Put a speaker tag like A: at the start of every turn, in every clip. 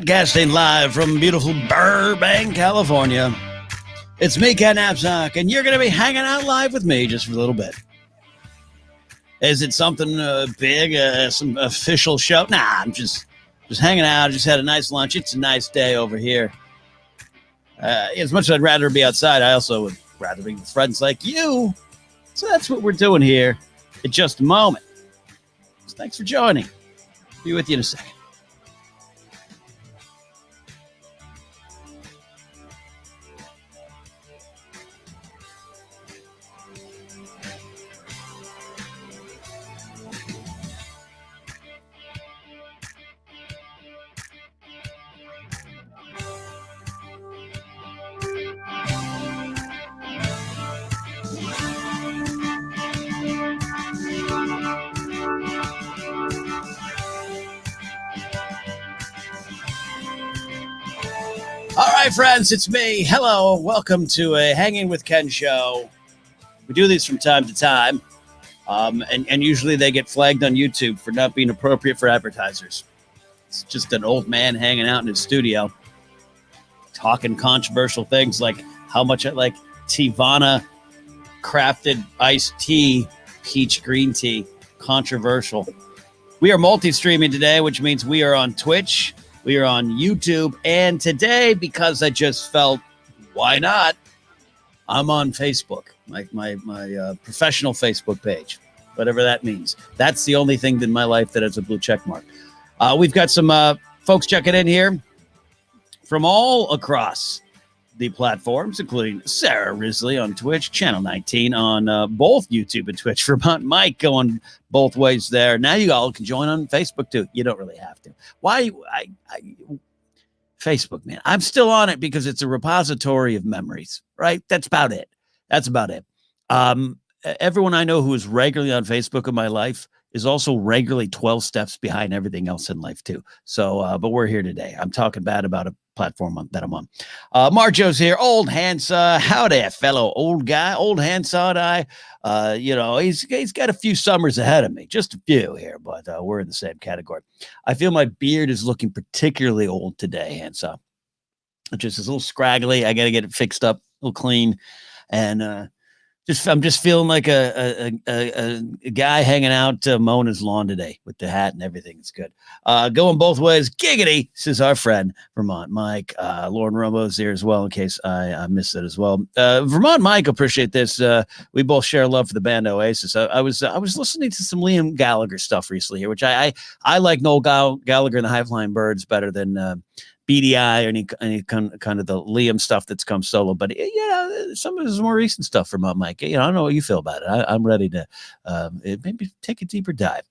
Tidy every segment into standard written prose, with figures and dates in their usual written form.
A: Broadcasting live from beautiful Burbank, California. It's me, Ken Napzok, and you're going to be hanging out live with me just for a little bit. Is it something big, some official show? Nah, I'm just hanging out. I just had a nice lunch. It's a nice day over here. As much as I'd rather be outside, I also would rather be with friends like you. So that's what we're doing here in just a moment. So thanks for joining. Be with you in a second. All right, friends, it's me. Hello. Welcome to a Hanging with Ken show. We do these from time to time, and usually they get flagged on YouTube for not being appropriate for advertisers. It's just an old man hanging out in his studio talking controversial things like how much I like Tivana crafted iced tea, peach green tea. Controversial. We are multi-streaming today, which means we are on Twitch. We are on YouTube, and today, because I just felt, why not? I'm on Facebook, my professional Facebook page, whatever that means. That's the only thing in my life that has a blue check mark. We've got some folks checking in here from all across the platforms, including Sarah Risley on Twitch, Channel 19 on both YouTube and Twitch. Vermont Mike going both ways there. Now you all can join on Facebook too. You don't really have to. Why? Facebook, man. I'm still on it because it's a repository of memories, right? That's about it. Everyone I know who is regularly on Facebook in my life is also regularly 12 steps behind everything else in life too. So, but we're here today. I'm talking bad about a platform that I'm on. Marjo's here. Old Hansa. Howdy, fellow old guy. Old Hansa and I, he's got a few summers ahead of me. Just a few here, but we're in the same category. I feel my beard is looking particularly old today, Hansa. It just is a little scraggly. I got to get it fixed up, a little clean. And, I'm just feeling like a guy hanging out mowing his lawn today with the hat and everything. It's good. Going both ways. Giggity, says our friend Vermont Mike. Lauren Romo's here as well in case I missed it as well. Vermont Mike, appreciate this. We both share love for the band Oasis. I was listening to some Liam Gallagher stuff recently here, which I like Noel Gallagher and the High Flying Birds better than BDI or any kind of the Liam stuff that's come solo, but some of his more recent stuff from Mike. I don't know what you feel about it. I'm ready to maybe take a deeper dive.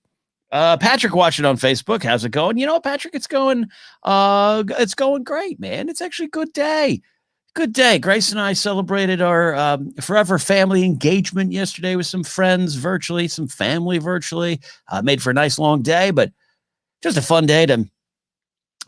A: Patrick watching on Facebook. How's it going? Patrick, it's going great, man. It's actually a good day. Good day. Grace and I celebrated our forever family engagement yesterday with some friends virtually, some family virtually. Made for a nice long day, but just a fun day to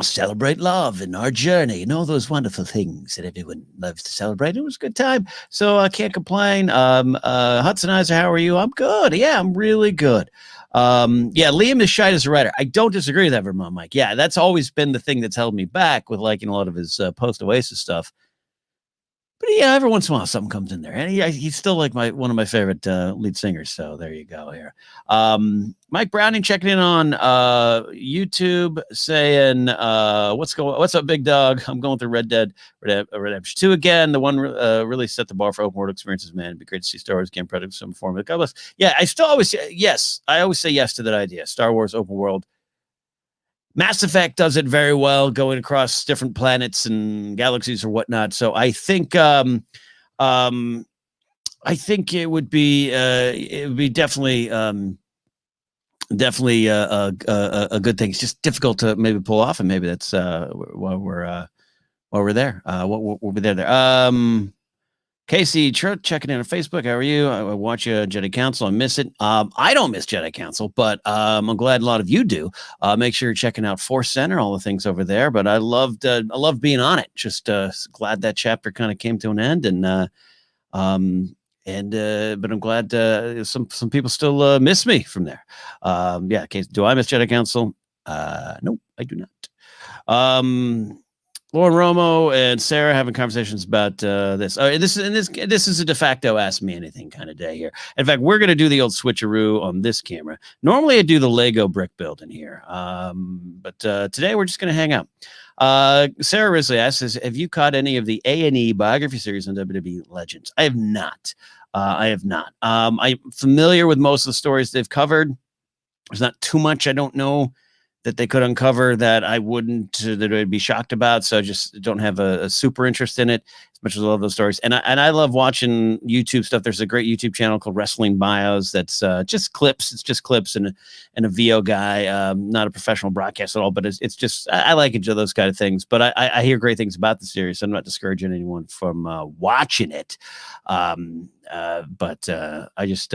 A: celebrate love and our journey and all those wonderful things that everyone loves to celebrate. It was a good time, so I can't complain. Hudsonizer, how are you? I'm good. Yeah, I'm really good. Liam is shy as a writer. I don't disagree with that, Vermont Mike. Yeah, that's always been the thing that's held me back with liking a lot of his post-Oasis stuff. But yeah, every once in a while something comes in there, and he's still like one of my favorite lead singers. So there you go. Here, Mike Browning checking in on YouTube, saying, "What's up, big dog? I'm going through Red Dead Redemption 2 again. The one really set the bar for open world experiences. Man, it'd be great to see Star Wars game product some form. God bless. Yeah, I still always say yes. I always say yes to that idea. Star Wars open world. Mass Effect does it very well, going across different planets and galaxies or whatnot. So I think it would be definitely a good thing. It's just difficult to maybe pull off, and maybe that's while we're there. We'll be there. Casey checking in on Facebook. How are you? I watch Jedi Council. I miss it. I don't miss Jedi Council, but I'm glad a lot of you do. Make sure you're checking out Force Center, all the things over there. But I loved being on it. Just glad that chapter kind of came to an end, but I'm glad some people still miss me from there. Casey, do I miss Jedi Council? No, I do not. Lauren Romo and Sarah having conversations about this. This is a de facto ask me anything kind of day here. In fact, we're going to do the old switcheroo on this camera. Normally, I do the Lego brick building here, but today we're just going to hang out. Sarah Risley asks, have you caught any of the A&E biography series on WWE Legends? I have not. I'm familiar with most of the stories they've covered. There's not too much I don't know that they could uncover that I would be shocked about. So I just don't have a super interest in it as much as I love those stories. And I love watching YouTube stuff. There's a great YouTube channel called Wrestling Bios. That's just clips. It's just clips and a VO guy, not a professional broadcast at all, but it's just, I like each of those kind of things, but I hear great things about the series. So I'm not discouraging anyone from watching it. But I just,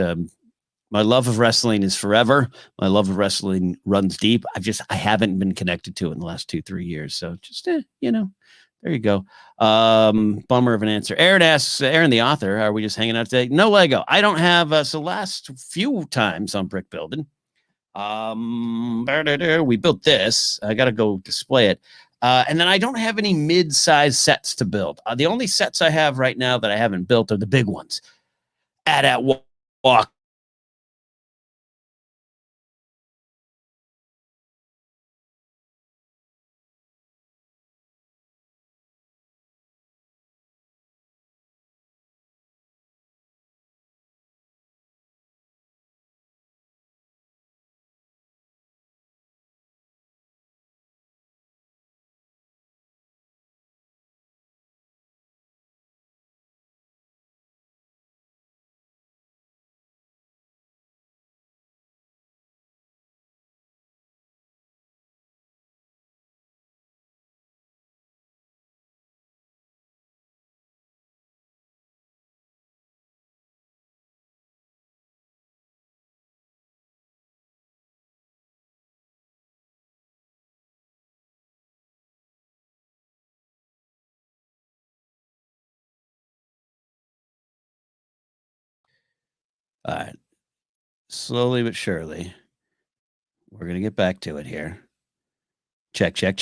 A: my love of wrestling is forever. My love of wrestling runs deep. I haven't been connected to it in the last 2-3 years. So just, there you go. Bummer of an answer. Aaron asks, Aaron, the author, are we just hanging out today? No Lego. I don't have, so last few times on brick building, we built this. I got to go display it. And then I don't have any mid-size sets to build. The only sets I have right now that I haven't built are the big ones. At Walk. All right. Slowly but surely, we're going to get back to it here. Check. Yeah,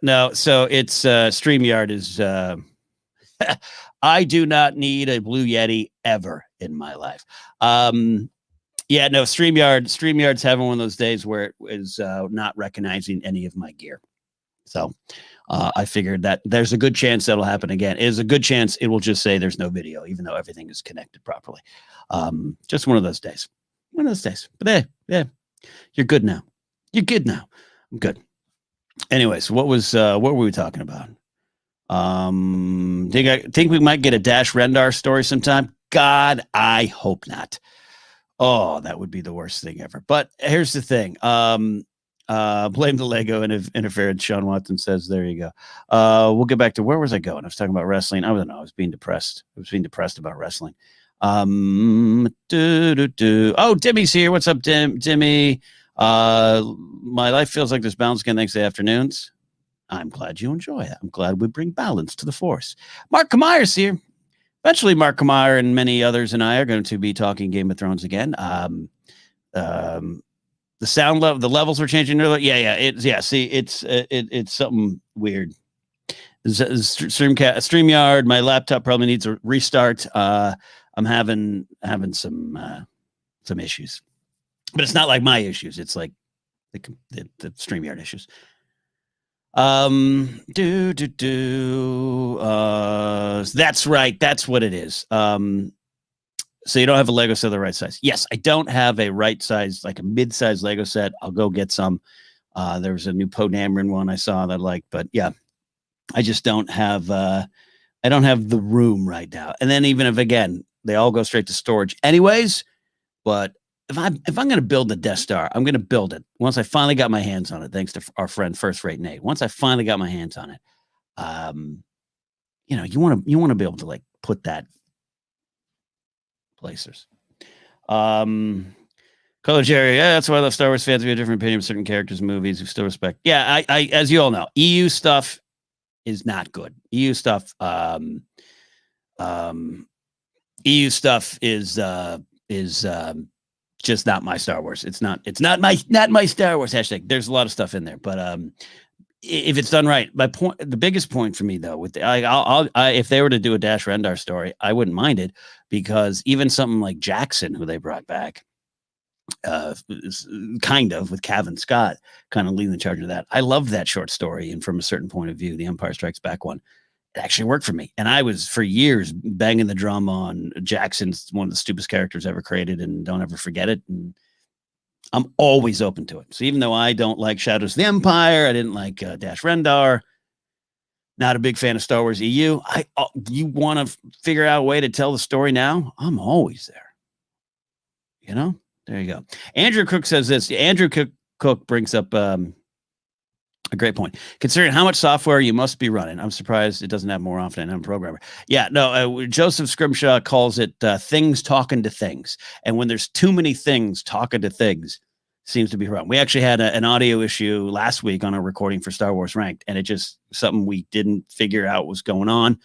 A: no, so it's StreamYard is I do not need a Blue Yeti ever in my life. Yeah, no, StreamYard's having one of those days where it is not recognizing any of my gear. So I figured that there's a good chance that'll happen again. There's a good chance it will just say there's no video, even though everything is connected properly. Just one of those days. But yeah, you're good now. I'm good. Anyways, what were we talking about? Think we might get a Dash Rendar story sometime? God, I hope not. Oh, that would be the worst thing ever. But here's the thing. Blame the Lego interference. Sean Watson says, there you go. We'll get back to where was I going? I was talking about wrestling. I don't know. I was being depressed. About wrestling. Oh, Dimmy's here. What's up, Dimmy? My life feels like there's balance again. Thanks to afternoons. I'm glad you enjoy it. I'm glad we bring balance to the force. Mark Kameyer's here. Eventually, Mark Kameyer and many others and I are going to be talking Game of Thrones again. The sound level, the levels were changing. See, it's something weird. StreamYard, my laptop probably needs a restart. I'm having some issues, but it's not like my issues. It's like the StreamYard issues. That's right. That's what it is. So you don't have a Lego set of the right size. Yes, I don't have a right size, like a mid-size Lego set. I'll go get some. There was a new Poe Dameron one I saw that I liked, but yeah, I just don't have, I don't have the room right now. And then even if, again, they all go straight to storage anyways, but if I'm going to build the Death Star, I'm going to build it once I finally got my hands on it. Thanks to our friend First Rate Nate. Once I finally got my hands on it, you want to be able to like put that placers. Color Jerry, yeah, that's why I love Star Wars fans. We have different opinion of certain characters, movies. We still respect. Yeah, I as you all know, EU stuff is not good. EU stuff is just not my Star Wars. It's not my Star Wars hashtag. There's a lot of stuff in there, but if it's done right, the biggest point for me though, with if they were to do a Dash Rendar story, I wouldn't mind it, because even something like Jackson, who they brought back, kind of with Cavan Scott kind of leading the charge of that. I love that short story, and from a certain point of view, the Empire Strikes Back one, it actually worked for me. And I was for years banging the drum on Jackson's one of the stupidest characters ever created, and don't ever forget it. And I'm always open to it. So even though I don't like Shadows of the Empire, I didn't like Dash Rendar, not a big fan of Star Wars EU. You want to figure out a way to tell the story now? I'm always there. You know, there you go. Andrew Cook says this. Andrew Cook brings up a great point. Considering how much software you must be running, I'm surprised it doesn't have more often. I'm a programmer. Yeah, no, Joseph Scrimshaw calls it things talking to things. And when there's too many things talking to things, seems to be wrong. We actually had an audio issue last week on a recording for Star Wars Ranked, and it just something we didn't figure out was going on.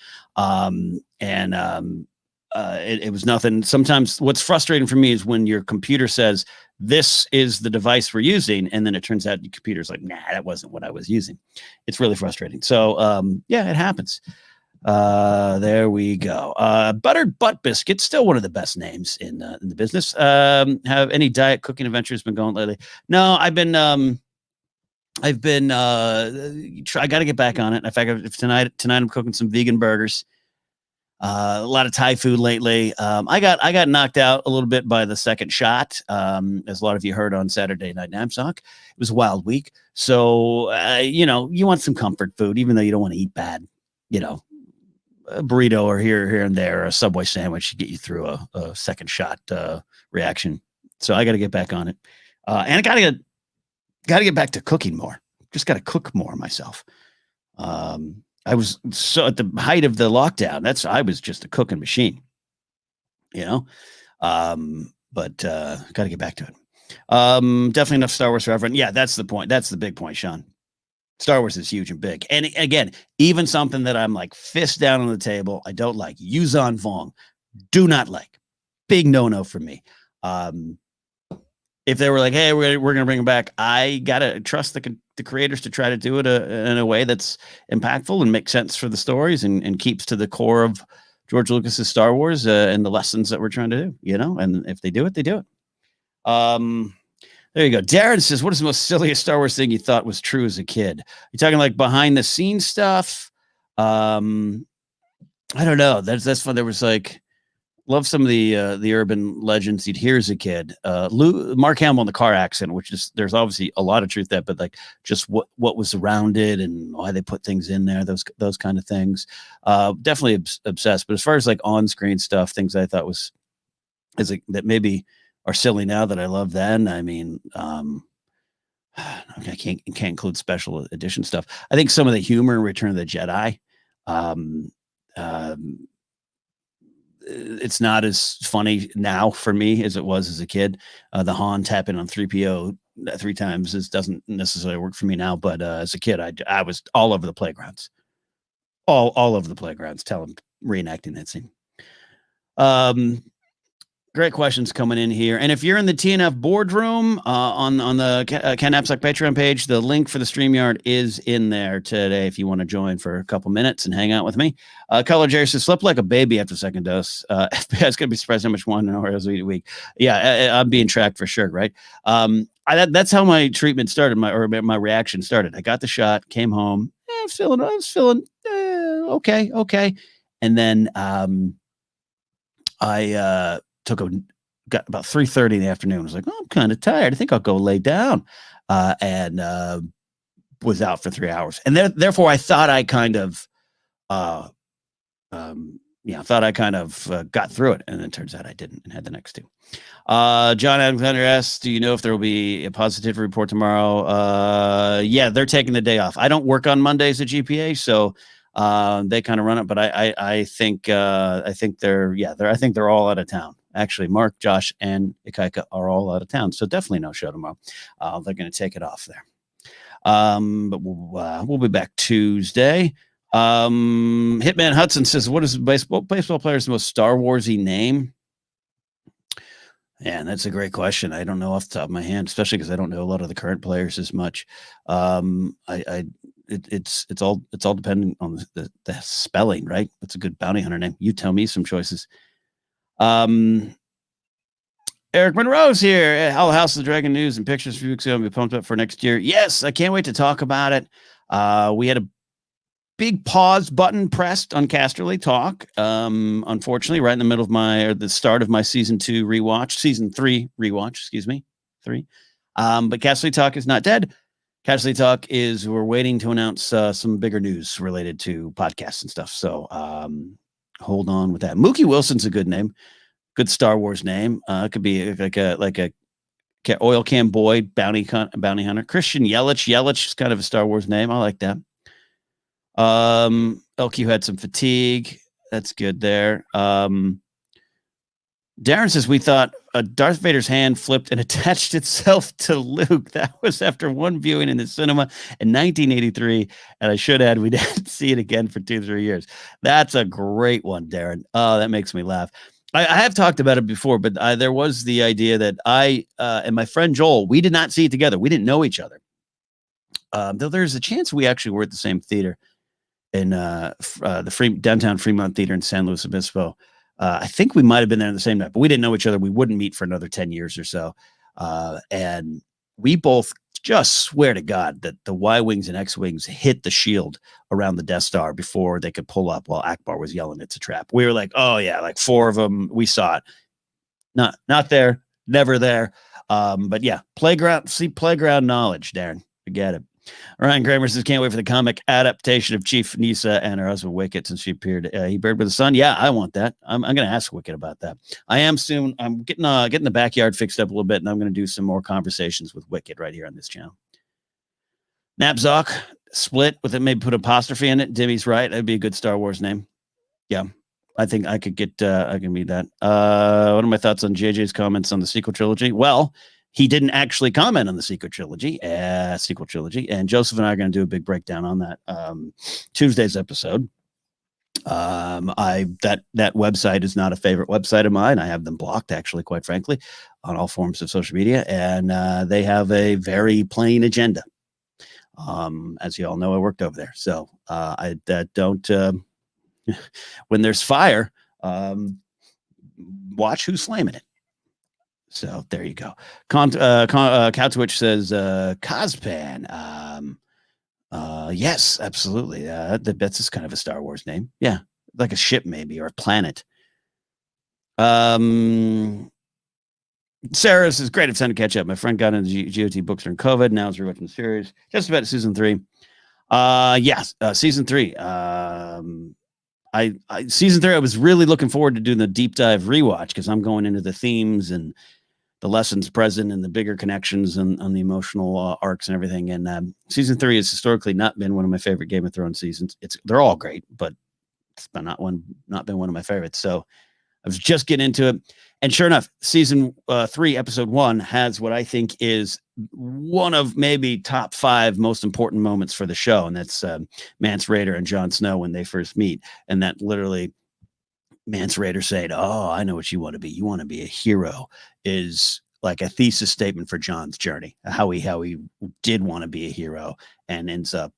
A: It was nothing. Sometimes what's frustrating for me is when your computer says, this is the device we're using, and then it turns out your computer's like, nah, that wasn't what I was using. It's really frustrating. So, yeah, it happens. There we go. Buttered Butt Biscuit, still one of the best names in the business. Have any diet cooking adventures been going lately? No, I got to get back on it. In fact, if tonight I'm cooking some vegan burgers. A lot of Thai food lately. I got knocked out a little bit by the second shot. As a lot of you heard on Saturday Night Napzok, it was a wild week. So, you want some comfort food, even though you don't want to eat bad, a burrito or here and there, a Subway sandwich to get you through a second shot reaction. So I got to get back on it. And I got to get back to cooking more. Just got to cook more myself. I was so at the height of the lockdown. I was just a cooking machine, but got to get back to it. Definitely enough Star Wars for everyone. Yeah, that's the point. That's the big point, Sean. Star Wars is huge and big. And again, even something that I'm like fist down on the table, I don't like. Yuzhan Vong, do not like. Big no-no for me. If they were like, hey, we're going to bring him back, I got to trust the creators to try to do it in a way that's impactful and makes sense for the stories and keeps to the core of George Lucas's Star Wars and the lessons that we're trying to do, and if they do it, they do it. There you go. Darren says, what is the most silliest Star Wars thing you thought was true as a kid? You're talking like behind the scenes stuff. I don't know. That's fun. There was like, love some of the urban legends you'd hear as a kid. Mark Hamill in the car accident, which is, there's obviously a lot of truth there, but like just what was around it and why they put things in there, those kind of things. Definitely obsessed. But as far as like on-screen stuff, things I thought that maybe are silly now that I love then. I mean, I can't include special edition stuff. I think some of the humor in Return of the Jedi, it's not as funny now for me as it was as a kid. The Han tapping on 3PO 3 times doesn't necessarily work for me now, but as a kid, I was all over the playgrounds, all over the playgrounds, reenacting that scene. Great questions coming in here. And if you're in the TNF boardroom on the Ken Napzok Patreon page, the link for the StreamYard is in there today if you want to join for a couple minutes and hang out with me. Color Jerry says, slept like a baby after the second dose. FBI's going to be surprised how much one Oreos eat a week. Yeah, I'm being tracked for sure, right? That's how my treatment started, my reaction started. I got the shot, came home, I was feeling okay. And then I got about 3:30 in the afternoon. I was like, oh, I'm kind of tired. I think I'll go lay down. And was out for 3 hours. And therefore I thought I kind of, got through it. And then it turns out I didn't and had the next 2. John Alexander asks, do you know if there will be a positive report tomorrow? Yeah, they're taking the day off. I don't work on Mondays at GPA, so they kind of run it, but I think they're all out of town. Actually, Mark, Josh, and Ikaika are all out of town, so definitely no show tomorrow. They're going to take it off there. But we'll be back Tuesday. Hitman Hudson says, "What is baseball player's most Star Warsy name?" Yeah, that's a great question. I don't know off the top of my hand, especially because I don't know a lot of the current players as much. It's all dependent on the spelling, right? What's a good bounty hunter name? You tell me some choices. Eric Monroe's here. How House of the Dragon news and pictures a few weeks ago. I'll be pumped up for next year. Yes, I can't wait to talk about it. We had a big pause button pressed on Casterly Talk. Unfortunately, right in the middle of the start of my season 3 rewatch, excuse me, 3. But Casterly Talk is not dead. Casterly Talk we're waiting to announce some bigger news related to podcasts and stuff. So hold on with that. Mookie Wilson's a good name. Good Star Wars name. It could be like a oil can boy bounty hunter. Christian Yelich is kind of a Star Wars name. I like that. LQ had some fatigue. That's good there. Darren says we thought Darth Vader's hand flipped and attached itself to Luke. That was after one viewing in the cinema in 1983. And I should add, we didn't see it again for 2-3 years. That's a great one, Darren. Oh, that makes me laugh. I have talked about it before, but there was the idea that I and my friend Joel, we did not see it together. We didn't know each other. Though there's a chance we actually were at the same theater in the downtown Fremont Theater in San Luis Obispo. I think we might have been there the same night, but we didn't know each other. We wouldn't meet for another 10 years or so. And we both just swear to God that the Y-Wings and X-Wings hit the shield around the Death Star before they could pull up while Akbar was yelling, "It's a trap." We were like, oh yeah, like 4 of them. We saw it. Not there, never there. But yeah, playground knowledge, Darren. Forget it. Ryan Kramer says, can't wait for the comic adaptation of Chief Nisa and her husband Wicket since she appeared. He buried with the sun. Yeah, I want that. I'm going to ask Wicket about that. I am soon. I'm getting the backyard fixed up a little bit, and I'm going to do some more conversations with Wicket right here on this channel. Napzok, split with it, maybe put apostrophe in it. Dimmy's right. That'd be a good Star Wars name. Yeah, I think I could get, I can read that. What are my thoughts on JJ's comments on the sequel trilogy? Well, he didn't actually comment on the sequel trilogy, and Joseph and I are going to do a big breakdown on that Tuesday's episode. That website is not a favorite website of mine. I have them blocked, actually, quite frankly, on all forms of social media, and they have a very plain agenda. As you all know, I worked over there, so I don't. When there's fire, watch who's flaming it. So there you go. Couchwitch says Cospan. Yes, absolutely. That's just kind of a Star Wars name. Yeah, like a ship maybe, or a planet. Sarah says, great, it's time to catch up. My friend got into GOT books during COVID. Now he's rewatching the series. Just about season 3. Yes, season 3. Season 3, I was really looking forward to doing the deep dive rewatch because I'm going into the themes and the lessons present and the bigger connections and on the emotional arcs and everything. And season 3 has historically not been one of my favorite Game of Thrones seasons. They're all great, but it's not been one of my favorites. So I was just getting into it. And sure enough, season 3, episode 1 has what I think is one of maybe top 5 most important moments for the show. And that's Mance Rayder and Jon Snow when they first meet. And that literally Mance Rayder saying, "Oh, I know what you want to be. You want to be a hero," is like a thesis statement for Jon's journey, how he did want to be a hero and ends up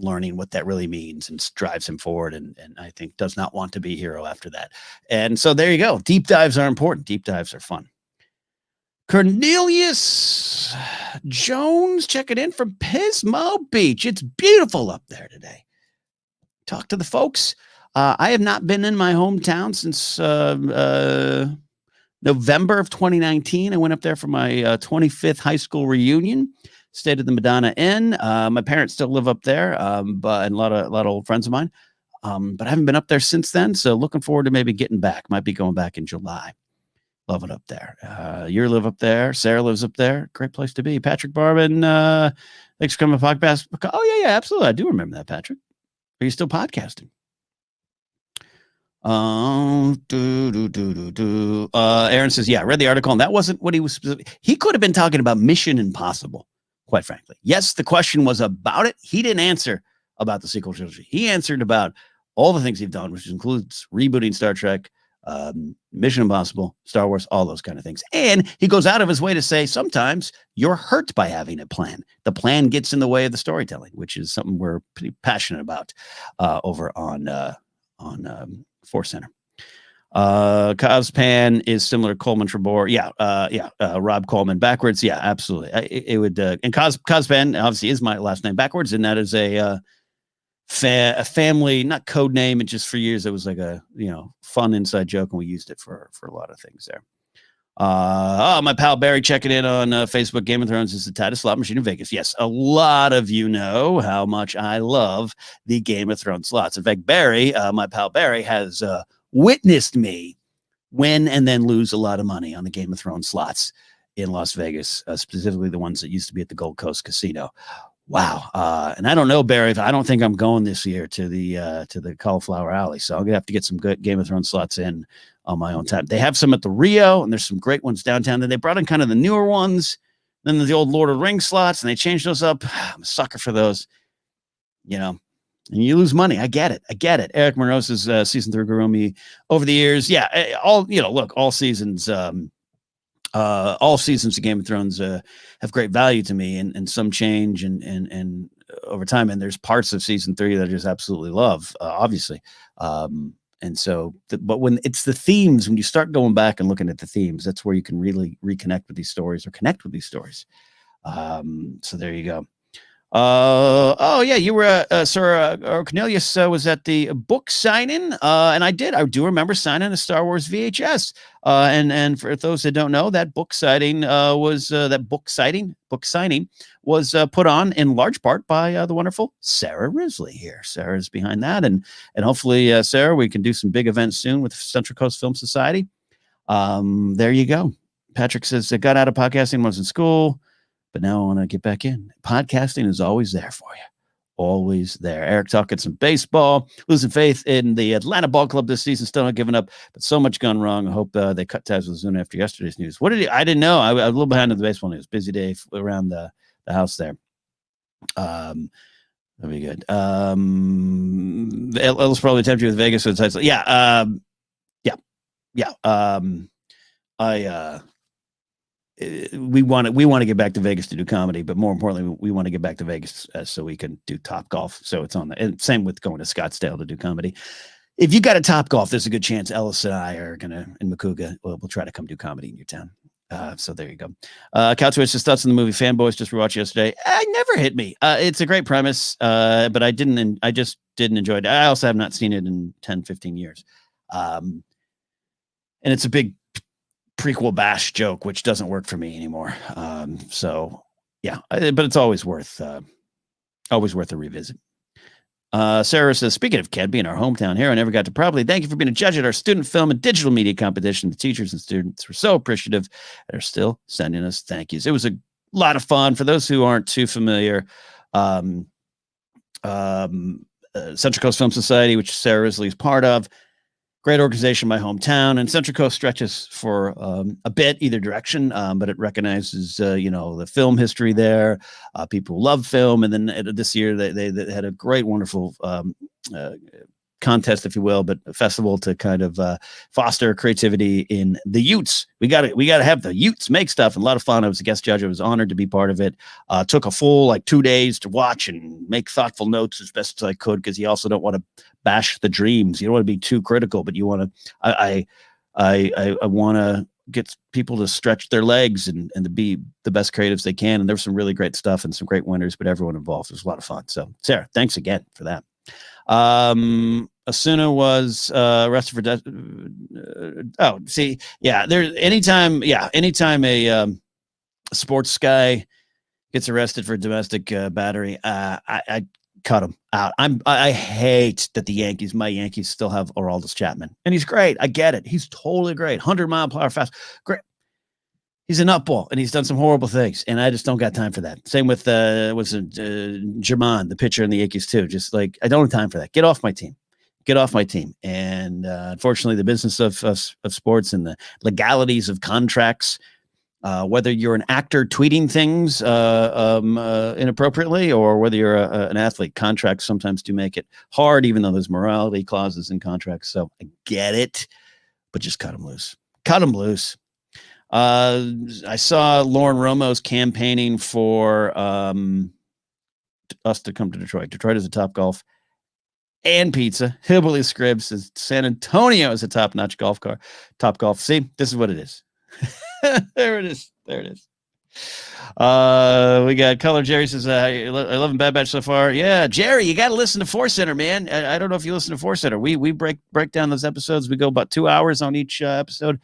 A: learning what that really means and drives him forward. And I think does not want to be a hero after that. And so there you go. Deep dives are important. Deep dives are fun. Cornelius Jones checking in from Pismo Beach. It's beautiful up there today. Talk to the folks. I have not been in my hometown since November of 2019. I went up there for my 25th high school reunion. Stayed at the Madonna Inn. My parents still live up there, but a lot of old friends of mine. But I haven't been up there since then. So looking forward to maybe getting back. Might be going back in July. Love it up there. You live up there. Sarah lives up there. Great place to be. Patrick Barban, thanks for coming to podcast. Oh yeah, absolutely. I do remember that, Patrick. Are you still podcasting? Aaron says, yeah, I read the article and that wasn't what he was. He could have been talking about Mission Impossible, quite frankly. Yes, the question was about it. He didn't answer about the sequel trilogy. He answered about all the things he's done, which includes rebooting Star Trek, Mission Impossible, Star Wars, all those kind of things. And he goes out of his way to say sometimes you're hurt by having a plan. The plan gets in the way of the storytelling, which is something we're pretty passionate about over on Force Center. Cospan is similar to Coleman Trebor. Rob Coleman backwards. Yeah, absolutely. It would, and Cospan obviously is my last name backwards, and that is a family, not code name. It just for years it was like a fun inside joke, and we used it for a lot of things there. My pal Barry checking in on Facebook. Game of Thrones is the tightest slot machine in Vegas. Yes, a lot of you know how much I love the Game of Thrones slots. In fact, Barry, my pal Barry, has witnessed me win and then lose a lot of money on the Game of Thrones slots in Las Vegas, specifically the ones that used to be at the Gold Coast Casino. Wow. And I don't know, Barry, I don't think I'm going this year to the Cauliflower Alley. So I'm going to have to get some good Game of Thrones slots in on my own time. They have some at the Rio, and there's some great ones downtown. Then they brought in kind of the newer ones, then the old Lord of the Rings slots, and they changed those up. I'm a sucker for those, and you lose money. I get it. Eric Morose's season 3 grew on me over the years. Yeah. All seasons, all seasons of Game of Thrones have great value to me, and some change and over time. And there's parts of season 3 that I just absolutely love, obviously. And so, but when it's the themes, when you start going back and looking at the themes, that's where you can really reconnect with these stories or connect with these stories. So there you go. You were, Sir Cornelius was at the book signing, and I do remember signing a Star Wars VHS. And for those that don't know, that book signing was put on in large part by the wonderful Sarah Risley here. Sarah's behind that, and hopefully, Sarah, we can do some big events soon with Central Coast Film Society. There you go. Patrick says I got out of podcasting when I was in school, but now I want to get back in. Podcasting is always there for you. Always there. Eric talking some baseball, losing faith in the Atlanta Ball Club this season, still not giving up, but so much gone wrong. I hope they cut ties with Zuna after yesterday's news. I didn't know. I was a little behind on the baseball news. Busy day around the house there. That'll be good. Ellis probably tempted you with Vegas. So it's we want to get back to Vegas to do comedy, but more importantly, we want to get back to Vegas so we can do Top Golf. So it's on and same with going to Scottsdale to do comedy. If you got a Top Golf, there's a good chance Ellis and I are in Macuga. We'll try to come do comedy in your town. So there you go. Couchwitch, his thoughts on the movie Fanboys, just rewatched yesterday. It never hit me. It's a great premise, but I just didn't enjoy it. I also have not seen it in 10, 15 years. And it's a big prequel bash joke, which doesn't work for me anymore. But it's always worth a revisit. Sarah says, speaking of Ken being our hometown hero, I never got to properly thank you for being a judge at our student film and digital media competition. The teachers and students were so appreciative and are still sending us thank yous. It was a lot of fun. For those who aren't too familiar, Central Coast Film Society, which Sarah Risley is part of, great organization in my hometown, and Central Coast stretches for a bit either direction, but it recognizes the film history there, people who love film, and then this year they had a great, wonderful contest, if you will, but a festival to kind of foster creativity in the Utes. We got to have the Utes make stuff, and a lot of fun. I was a guest judge. I was honored to be part of it. Took a full 2 days to watch and make thoughtful notes as best as I could, because you also don't want to bash the dreams. You don't want to be too critical, but you want to. I want to get people to stretch their legs and to be the best creatives they can. And there's some really great stuff and some great winners, but everyone involved was a lot of fun. So Sarah, thanks again for that. Asuna was arrested for death. There's anytime a sports guy gets arrested for domestic battery, I cut him out. I hate that my Yankees still have Aroldis Chapman, and he's great. I get it. He's totally great. 100-mile-per-hour fast. Great. He's a nutball, and he's done some horrible things, and I just don't got time for that. Same with German, the pitcher in the Yankees too. Just I don't have time for that. Get off my team. And unfortunately, the business of sports and the legalities of contracts, whether you're an actor tweeting things inappropriately or whether you're an athlete, contracts sometimes do make it hard, even though there's morality clauses in contracts. So I get it. but just cut them loose. Cut them loose. I saw Lauren Romo's campaigning for us to come to Detroit. Detroit is a Top Golf and pizza. Hillbilly Scribs is San Antonio is a top-notch golf car. Top Golf. See, this is what it is. There it is. There it is. We got Color Jerry says, I love Bad Batch so far. Yeah, Jerry, you got to listen to Force Center, man. I don't know if you listen to Force Center. We break down those episodes. We go about 2 hours on each episode.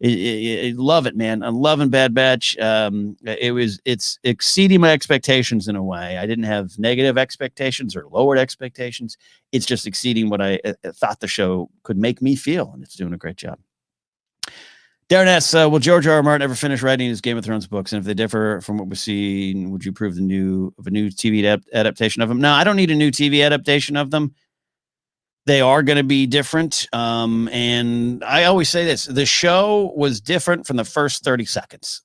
A: I love it, man. I'm loving Bad Batch. It's exceeding my expectations in a way. I didn't have negative expectations or lowered expectations. It's just exceeding what I thought the show could make me feel, and it's doing a great job. Darren asks, will George R. R. Martin ever finish writing his Game of Thrones books? And if they differ from what we've seen, would you approve a new TV adaptation of them? No, I don't need a new TV adaptation of them. They are going to be different. And I always say this, the show was different from the first 30 seconds.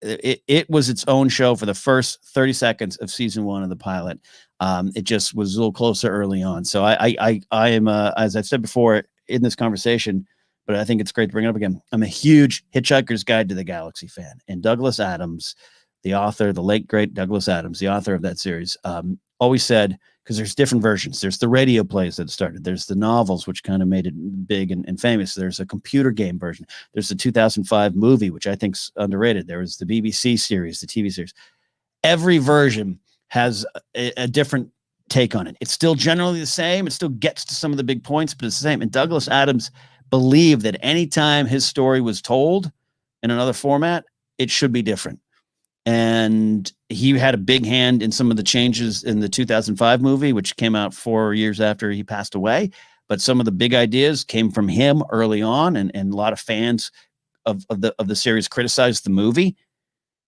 A: It was its own show for the first 30 seconds of season 1 of the pilot. It just was a little closer early on. So I am, as I've said before in this conversation, but I think it's great to bring it up again. I'm a huge Hitchhiker's Guide to the Galaxy fan. And Douglas Adams, the author, the late, great Douglas Adams, the author of that series, always said, because there's different versions. There's the radio plays that started. There's the novels, which kind of made it big and famous. There's a computer game version. There's the 2005 movie, which I think's underrated. There was the BBC series, the TV series. Every version has a different take on it. It's still generally the same. It still gets to some of the big points, but it's the same. And Douglas Adams believed that anytime his story was told in another format, it should be different. And he had a big hand in some of the changes in the 2005 movie, which came out 4 years after he passed away. But some of the big ideas came from him early on, and a lot of fans of the series criticized the movie,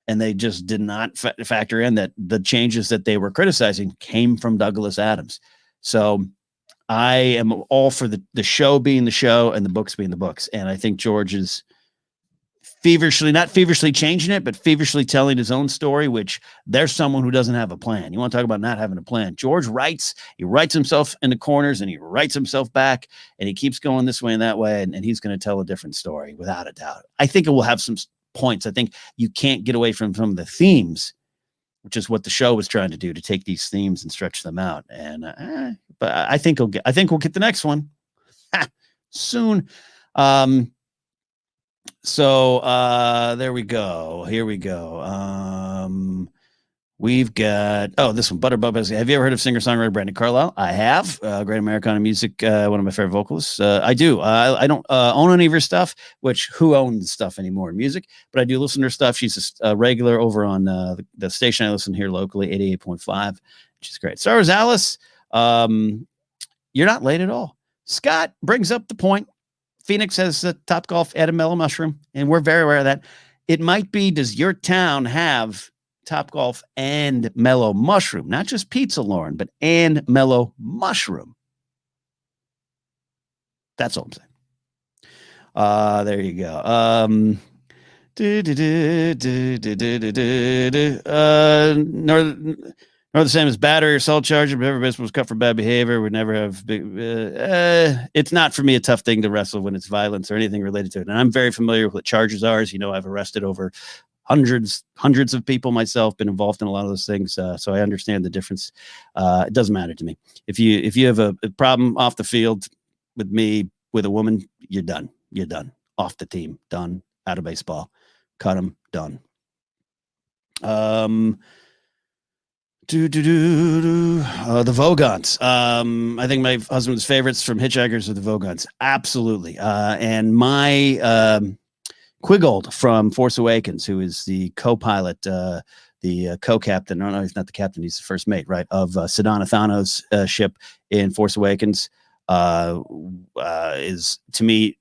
A: and they just did not factor in that the changes that they were criticizing came from Douglas Adams. So I am all for the show being the show and the books being the books. And I think George is not feverishly changing it, but feverishly telling his own story, which there's someone who doesn't have a plan. You want to talk about not having a plan. George he writes himself into corners and he writes himself back, and he keeps going this way and that way. And he's going to tell a different story without a doubt. I think it will have some points. I think you can't get away from some of the themes, which is what the show was trying to do, to take these themes and stretch them out. And, but I think we'll get the next one soon. So there we go. Here we go. We've got, this one, Butterbub. Have you ever heard of singer-songwriter Brandon Carlisle? I have. Great Americana music, one of my favorite vocalists. I do. I don't own any of her stuff, which who owns stuff anymore in music, but I do listen to her stuff. She's a regular over on the station I listen here locally, 88.5, which is great. Star Wars Alice, you're not late at all. Scott brings up the point. Phoenix has a Top Golf and a Mellow Mushroom, and we're very aware of that. It might be, does your town have Top Golf and Mellow Mushroom? Not just pizza, Lauren, but and Mellow Mushroom. That's all I'm saying. There you go. Nor the same as battery or salt charger, but every baseball was cut for bad behavior. Would never have big. It's not for me a tough thing to wrestle when it's violence or anything related to it. And I'm very familiar with what charges are. As you know, I've arrested over hundreds of people myself, been involved in a lot of those things. So I understand the difference. It doesn't matter to me. If you have a problem off the field with me, with a woman, you're done. You're done. Off the team. Done. Out of baseball. Cut them. Done. The Vogons. I think my husband's favorites from Hitchhikers are the Vogons. Absolutely. And my Quiggold from Force Awakens, who is the co-pilot, the co-captain. No, he's not the captain. He's the first mate, right, of Sedona Thano's ship in Force Awakens, is to me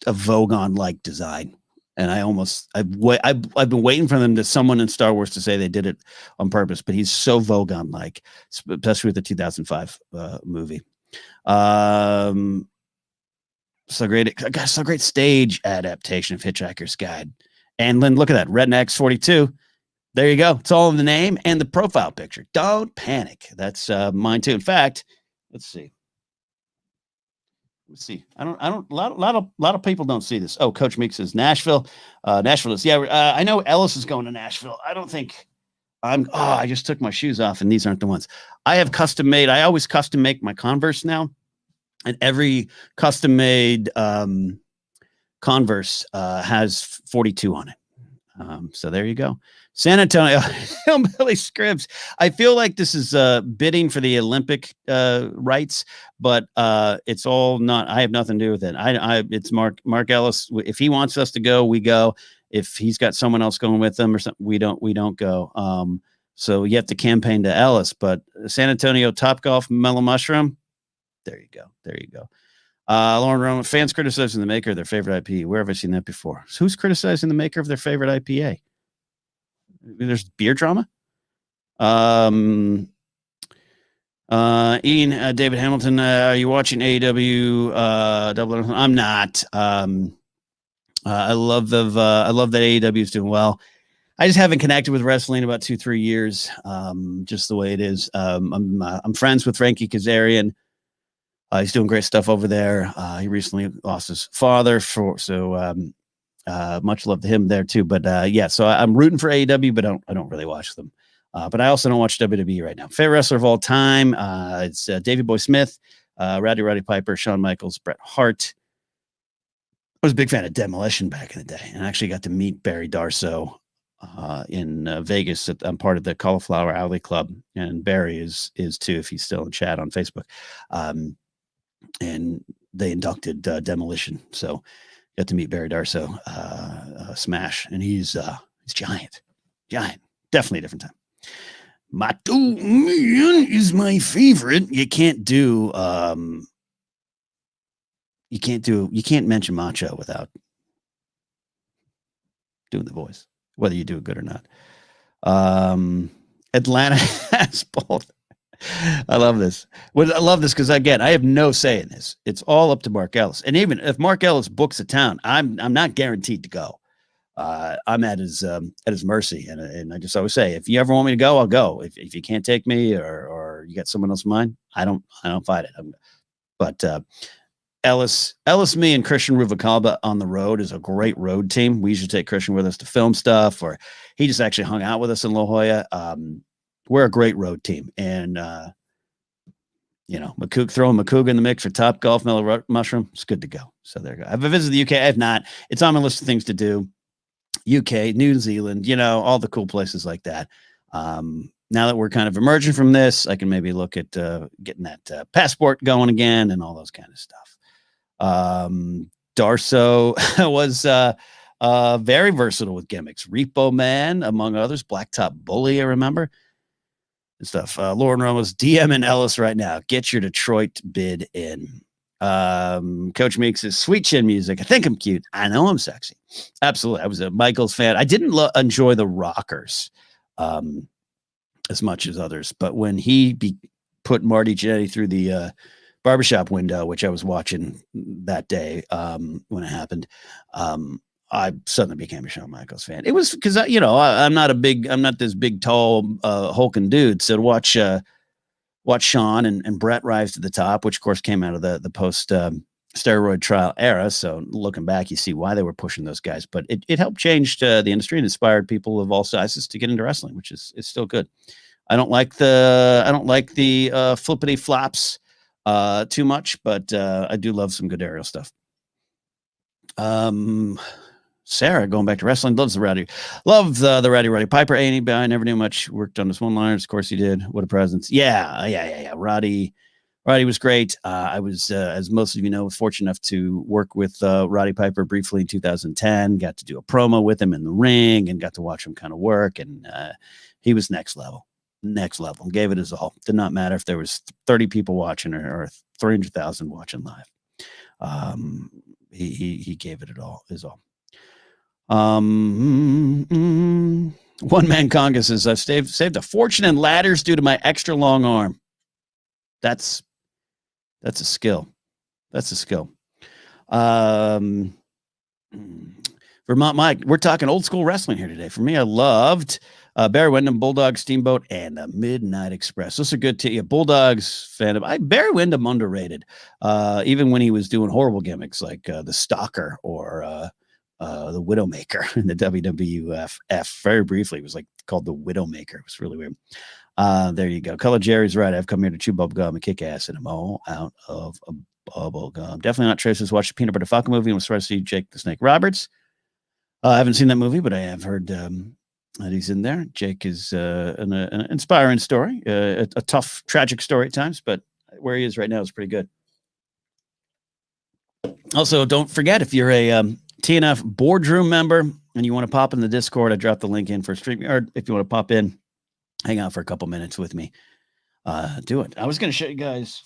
A: a Vogon-like design. And I've been waiting for someone in Star Wars to say they did it on purpose, but he's so Vogon-like, especially with the 2005 movie. So great stage adaptation of Hitchhiker's Guide. And then look at that, Rednecks 42. There you go. It's all in the name and the profile picture. Don't panic. That's mine too. In fact, let's see. Let's see. A lot of people don't see this. Oh, Coach Meek says Nashville. Nashville is, yeah. I know Ellis is going to Nashville. I don't think I just took my shoes off and these aren't the ones. I have custom made. I always custom make my Converse now. And every custom made Converse has 42 on it. So there you go. San Antonio, Hillbilly Scribs. I feel like this is bidding for the Olympic rights, but it's all not. I have nothing to do with it. It's Mark Ellis. If he wants us to go, we go. If he's got someone else going with him or something, we don't go. So you have to campaign to Ellis, but San Antonio Top Golf Mellow Mushroom. There you go. There you go. Lauren Roman, fans criticizing the maker of their favorite IPA. Where have I seen that before? So who's criticizing the maker of their favorite IPA? There's beer drama. Ian, David Hamilton, are you watching AEW? I'm not. I love that AEW is doing well. I just haven't connected with wrestling in about 2-3 years. Just the way it is. I'm friends with Frankie Kazarian. He's doing great stuff over there. He recently lost his father, much love to him there too. But yeah, so I'm rooting for AEW, but I don't really watch them. But I also don't watch WWE right now. Favorite wrestler of all time, it's Davey Boy Smith, Roddy Piper, Shawn Michaels, Bret Hart. I was a big fan of Demolition back in the day, and I actually got to meet Barry Darsow in Vegas. I'm part of the Cauliflower Alley Club, and Barry is too, if he's still in chat on Facebook. And they inducted Demolition, so got to meet Barry Darsow, Smash, and he's giant, definitely a different time. Macho Man is my favorite. You can't mention Macho without doing the voice, whether you do it good or not. Atlanta has both. I love this. I love this because, again, I have no say in this. It's all up to Mark Ellis. And even if Mark Ellis books a town, I'm not guaranteed to go. I'm at his mercy. And I just always say, if you ever want me to go, I'll go. If you can't take me or you got someone else in mind, I don't fight it. But Ellis, me, and Christian Ruvalcaba on the road is a great road team. We usually take Christian with us to film stuff, or he just actually hung out with us in La Jolla. We're a great road team, and throwing Makuga in the mix for Top Golf Mellow Mushroom, it's good to go. So there you go. Have I visited the UK? I have not. It's on my list of things to do. UK, New Zealand, all the cool places like that. Now that we're kind of emerging from this, I can maybe look at getting that passport going again and all those kind of stuff. Darsow was very versatile with gimmicks. Repo Man, among others. Blacktop Bully, I remember. And stuff. Lauren Ramos, DM and Ellis right now. Get your Detroit bid in. Coach Meek says, sweet chin music. I think I'm cute. I know I'm sexy. Absolutely. I was a Michaels fan. I didn't enjoy the Rockers as much as others, but when he put Marty Jannetty through the barbershop window, which I was watching that day when it happened, I suddenly became a Shawn Michaels fan. It was because I'm not this big, tall, hulking dude. So to watch Shawn and Brett rise to the top, which of course came out of the post steroid trial era. So looking back, you see why they were pushing those guys. But it helped change the industry and inspired people of all sizes to get into wrestling, which is still good. I don't like the flippity flops too much, but I do love some good aerial stuff. Sarah, going back to wrestling, loves the Roddy Piper. A&E, I never knew much. Worked on his one-liners. Of course he did. What a presence. Yeah. Roddy was great. I was, as most of you know, fortunate enough to work with Roddy Piper briefly in 2010. Got to do a promo with him in the ring and got to watch him kind of work. And he was next level. Gave it his all. Did not matter if there was 30 people watching or 300,000 watching live. He gave it his all. One Man Conga says, I've saved a fortune in ladders due to my extra long arm. That's a skill. Vermont Mike, we're talking old school wrestling here today. For me, I loved Barry Windham, Bulldog, Steamboat, and the Midnight Express. Those are good to you. Bulldogs fan of Barry Windham underrated. Even when he was doing horrible gimmicks like the Stalker or the Widowmaker in the WWF. Very briefly, it was like called the Widowmaker. It was really weird. There you go. Color Jerry's right. I've come here to chew bubble gum and kick ass, and I'm all out of a bubble gum. Definitely not Traces. Watch the Peanut Butter Falcon movie and was surprised to see Jake the Snake Roberts. I haven't seen that movie, but I have heard that he's in there. Jake is an inspiring story, a tough, tragic story at times, but where he is right now is pretty good. Also, don't forget, if you're a TNF boardroom member and you want to pop in the Discord, I dropped the link in for stream, or if you want to pop in, hang out for a couple minutes with me, do it. I was going to show you guys,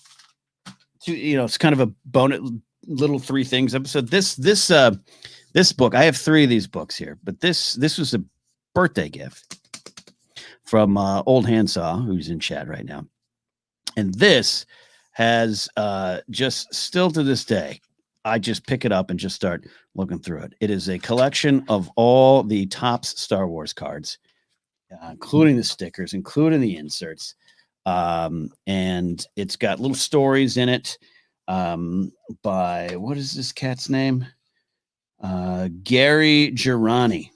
A: it's kind of a bonus little 3 things episode. This book, I have 3 of these books here, but this was a birthday gift from Old Handsaw, who's in chat right now. And this has just still to this day, I just pick it up and just start looking through it. It is a collection of all the Topps Star Wars cards, including the stickers, including the inserts. And it's got little stories in it by, what is this cat's name? Gary Girani.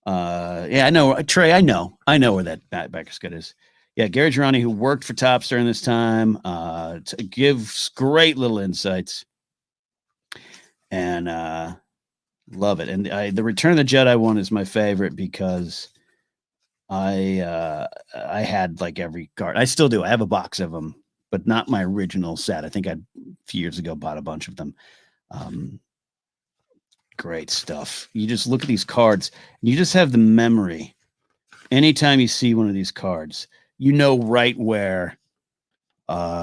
A: Yeah, I know, Trey, I know where that back is. Yeah, Gary Girani, who worked for Topps during this time, gives great little insights. And love it. And the Return of the Jedi one is my favorite because I had like every card. I still do. I have a box of them, but not my original set. I think I a few years ago bought a bunch of them. Great stuff. You just look at these cards, and you just have the memory. Anytime you see one of these cards, you know right where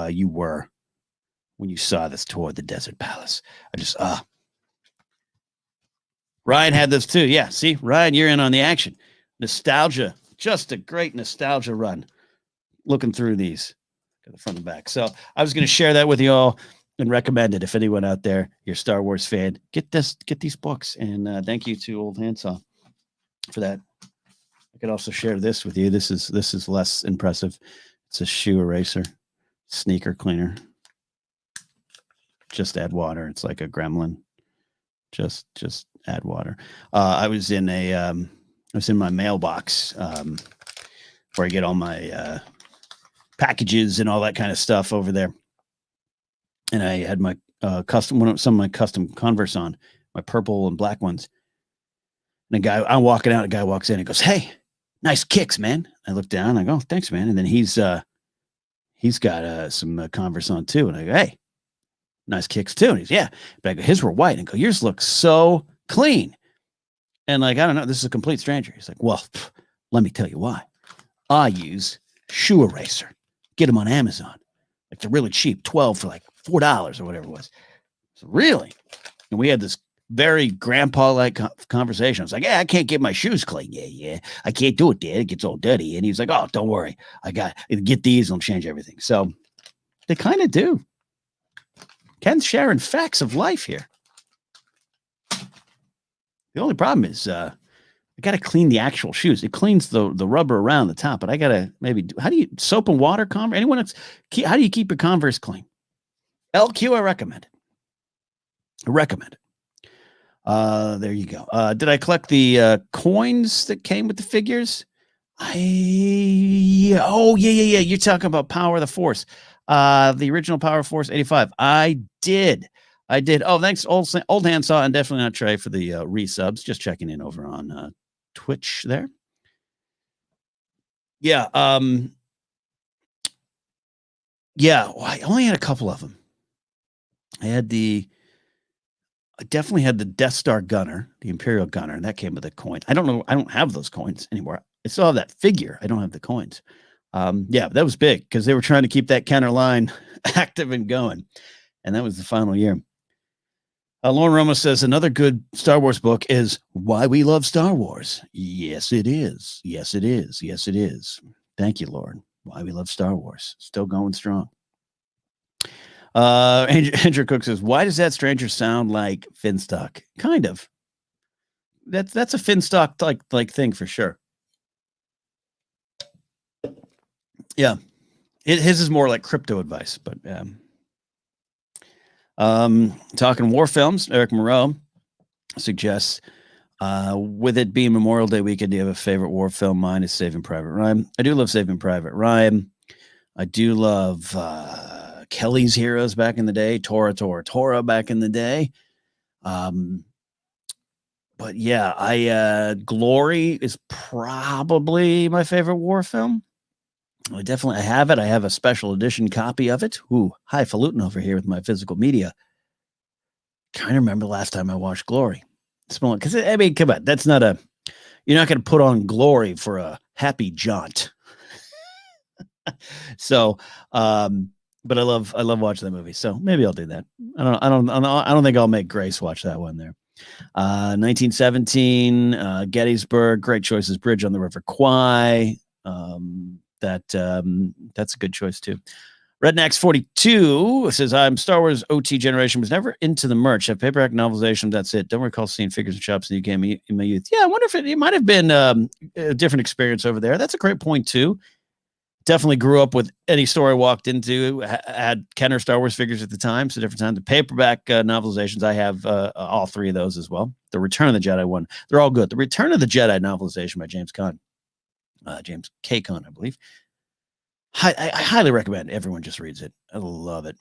A: you were when you saw this tour, the Desert Palace. Ryan had this too. Yeah, see, Ryan, you're in on the action. Nostalgia, just a great nostalgia run. Looking through these, got the front and back. So I was going to share that with you all and recommend it. If anyone out there, you're a Star Wars fan, get these books. And thank you to Old Handsaw for that. I could also share this with you. This is less impressive. It's a shoe eraser, sneaker cleaner. Just add water. It's like a gremlin. Just add water. I was in my mailbox where I get all my packages and all that kind of stuff over there. And I had my some of my custom Converse on, my purple and black ones. And I'm walking out, a guy walks in and goes, "Hey, nice kicks, man." I look down, I go, "Oh, thanks, man." And then he's got some Converse on too. And I go, "Hey, nice kicks too." And he's, "Yeah." But I go, "His were white." And I go, "Yours look so clean." And like, I don't know, this is a complete stranger. He's like, "Well, let me tell you why. I use shoe eraser. Get them on Amazon. Like they're really cheap, 12 for like $4 or whatever it was." So really? And we had this very grandpa-like conversation. I was like, "Yeah, I can't get my shoes clean." Yeah. I can't do it, Dad. It gets all dirty. And he's like, "Oh, don't worry. Get these and I'll change everything." So they kind of do. Ken's sharing facts of life here. The only problem is I got to clean the actual shoes. It cleans the rubber around the top, but I got to how do you soap and water Converse? Anyone else? How do you keep your Converse clean? LQ, I recommend it. There you go. Did I collect the coins that came with the figures? Yeah. You're talking about Power of the Force. The original Power Force 85. I did. Oh, thanks, Old Handsaw, and definitely not Trey for the resubs. Just checking in over on Twitch there. Yeah. Yeah. Well, I only had a couple of them. I definitely had the Death Star gunner, the Imperial gunner, and that came with a coin. I don't know. I don't have those coins anymore. I still have that figure. I don't have the coins. Yeah, that was big because they were trying to keep that counter line active and going. And that was the final year. Lauren Ramos says another good Star Wars book is Why We Love Star Wars. Yes, it is. Yes, it is. Yes, it is. Thank you, Lauren. Why We Love Star Wars. Still going strong. Andrew Cook says, why does that stranger sound like Finstock? Kind of. that's a Finstock like thing for sure. Yeah, his is more like crypto advice, but talking war films. Eric Moreau suggests, with it being Memorial Day weekend, do you have a favorite war film? Mine is Saving Private Ryan. I do love Saving Private Ryan. I do love Kelly's Heroes back in the day, Tora back in the day. But yeah, Glory is probably my favorite war film. I have it. I have a special edition copy of it. Ooh, highfalutin over here with my physical media. Trying to remember the last time I watched Glory. Because I mean, come on, you're not going to put on Glory for a happy jaunt. So, but I love watching that movie. So maybe I'll do that. I don't think I'll make Grace watch that one there. 1917, Gettysburg, great choices. Bridge on the River Kwai. That's a good choice too. Rednecks 42 says, I'm Star Wars OT generation, was never into the merch. Have paperback novelization, that's it. Don't recall seeing figures in shops in the UK in my youth. Yeah, I wonder if it might have been a different experience over there. That's a great point too. Definitely grew up with any store I walked into, had Kenner Star Wars figures at the time, so different times. The paperback novelizations, I have all three of those as well. The Return of the Jedi one, they're all good. The Return of the Jedi novelization by James K. Conn, I believe. I highly recommend everyone just reads it. I love it.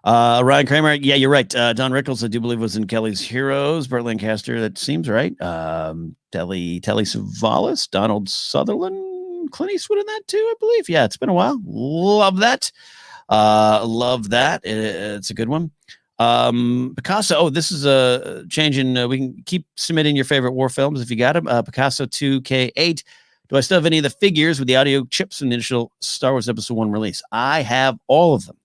A: Ryan Kramer, yeah, you're right. Don Rickles, I do believe, was in Kelly's Heroes. Burt Lancaster, that seems right. Telly Savalas, Donald Sutherland, Clint Eastwood in that too, I believe. Yeah, it's been a while. Love that. It's a good one. Picasso. Oh, this is a change in. We can keep submitting your favorite war films if you got them. Picasso 2K8. Do I still have any of the figures with the audio chips in the initial Star Wars Episode 1 release? I have all of them.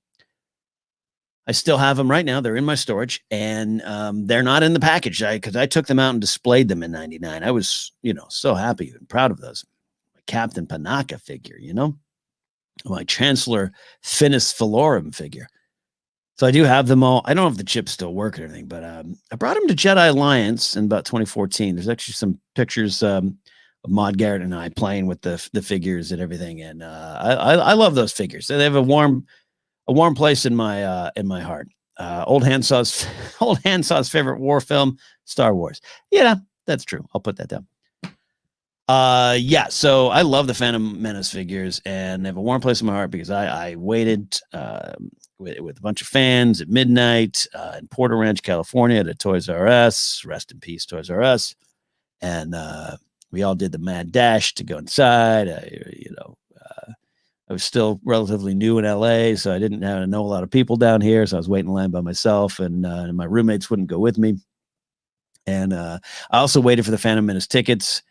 A: I still have them right now. They're in my storage, and they're not in the package because I took them out and displayed them in '99. I was, so happy and proud of those. My Captain Panaka figure, my Chancellor Finis Falorum figure. So I do have them all. I don't know if the chips still work or anything, but I brought them to Jedi Alliance in about 2014. There's actually some pictures of Maude Garrett and I playing with the figures and everything, and I love those figures. They have a warm place in my heart. Old Handsaw's favorite war film, Star Wars. Yeah, that's true. I'll put that down. So I love the Phantom Menace figures, and they have a warm place in my heart because I waited with a bunch of fans at midnight in Porter Ranch, California, at a Toys R Us. Rest in peace, Toys R Us. And we all did the mad dash to go inside. I was still relatively new in LA, so I didn't know a lot of people down here. So I was waiting in line by myself, and my roommates wouldn't go with me. And I also waited for the Phantom Menace tickets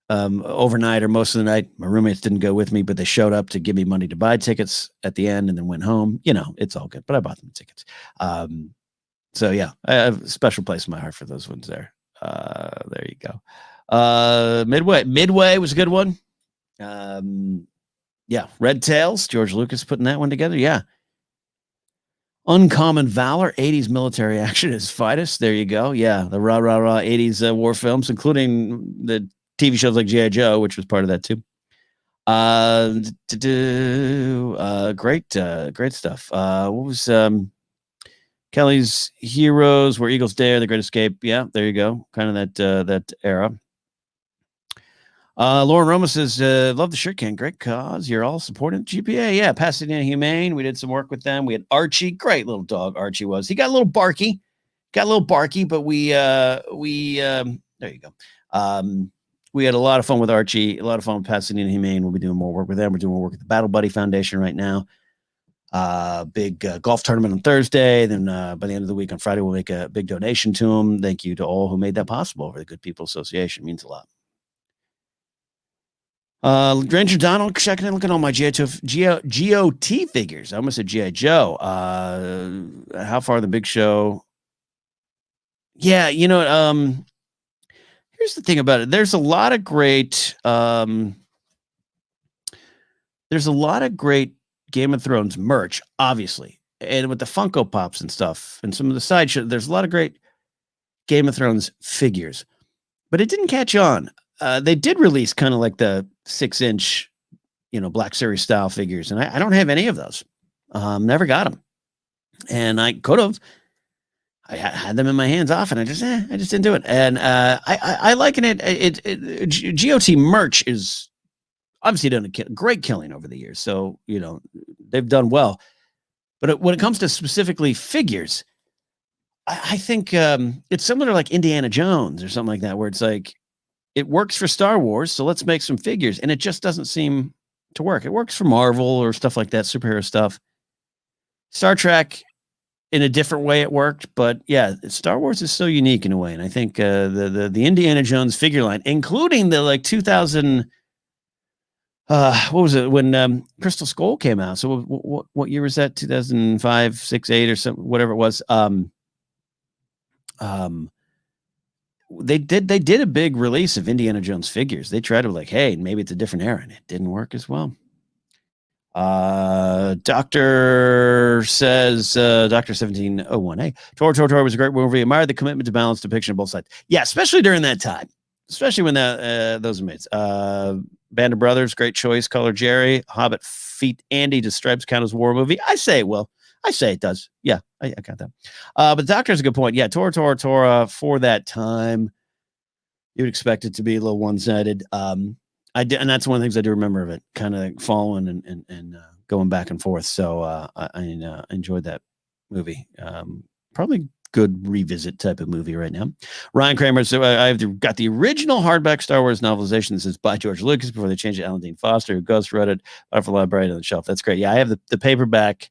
A: overnight or most of the night. My roommates didn't go with me, but they showed up to give me money to buy tickets at the end and then went home. It's all good, but I bought them tickets. So yeah, I have a special place in my heart for those ones there. There you go. Midway was a good one. Red Tails, George Lucas putting that one together. Yeah. Uncommon Valor, 80s military action is finest. There you go. Yeah, the rah 80s war films, including the TV shows like G.I. Joe, which was part of that too. Great stuff. What was Kelly's Heroes, Where Eagles Dare, The Great Escape? Yeah, there you go. Kind of that era. Lauren Roma says, love the shirt, Ken. Great cause. You're all supporting GPA. Yeah, Pasadena Humane. We did some work with them. We had Archie. Great little dog, Archie was. He got a little barky. But we there you go. We had a lot of fun with Archie, a lot of fun with Pasadena Humane. We'll be doing more work with them. We're doing more work with the Battle Buddy Foundation right now. Big golf tournament on Thursday. Then by the end of the week on Friday, we'll make a big donation to them. Thank you to all who made that possible over the Good People Association. It means a lot. Ranger Donald checking in, looking at all my GOT figures. I almost said G.I. Joe. How far the big show? Yeah, here's the thing about it. There's a lot of great Game of Thrones merch, obviously. And with the Funko Pops and stuff and some of the side shows, there's a lot of great Game of Thrones figures, but it didn't catch on. They did release kind of like the 6-inch, Black Series style figures, and I don't have any of those. Never got them, and I could have. I had them in my hands often. I just didn't do it. And I liken it. GOT merch is obviously done a great killing over the years. So, they've done well. But when it comes to specifically figures, I think it's similar to like Indiana Jones or something like that, where it's like, it works for Star Wars, so let's make some figures. And it just doesn't seem to work. It works for Marvel or stuff like that, superhero stuff. Star Trek, in a different way it worked, but yeah, Star Wars is so unique in a way, and I think the Indiana Jones figure line, including the like 2000, what was it when Crystal Skull came out? So what year was that? 2005, 6, 8, or something, whatever it was. They did a big release of Indiana Jones figures. They tried to like, hey, maybe it's a different era, and it didn't work as well. Doctor says, Doctor 1701A, Tor was a great movie. Admired the commitment to balance depiction of both sides. Yeah, especially during that time, especially when those were made. Band of Brothers, great choice. Color Jerry, Hobbit Feet Andy, does Stripes count as a war movie? I say it does. Yeah, I got that. But Doctor's a good point. Yeah, Tora for that time, you would expect it to be a little one-sided. I did, and that's one of the things I do remember of it, kind of following and going back and forth. So I enjoyed that movie. Probably good revisit type of movie right now. Ryan Kramer, so I've got the original hardback Star Wars novelization. This is by George Lucas before they changed it. Alan Dean Foster, who ghost wrote it. For library on the shelf. That's great. Yeah, I have the paperback.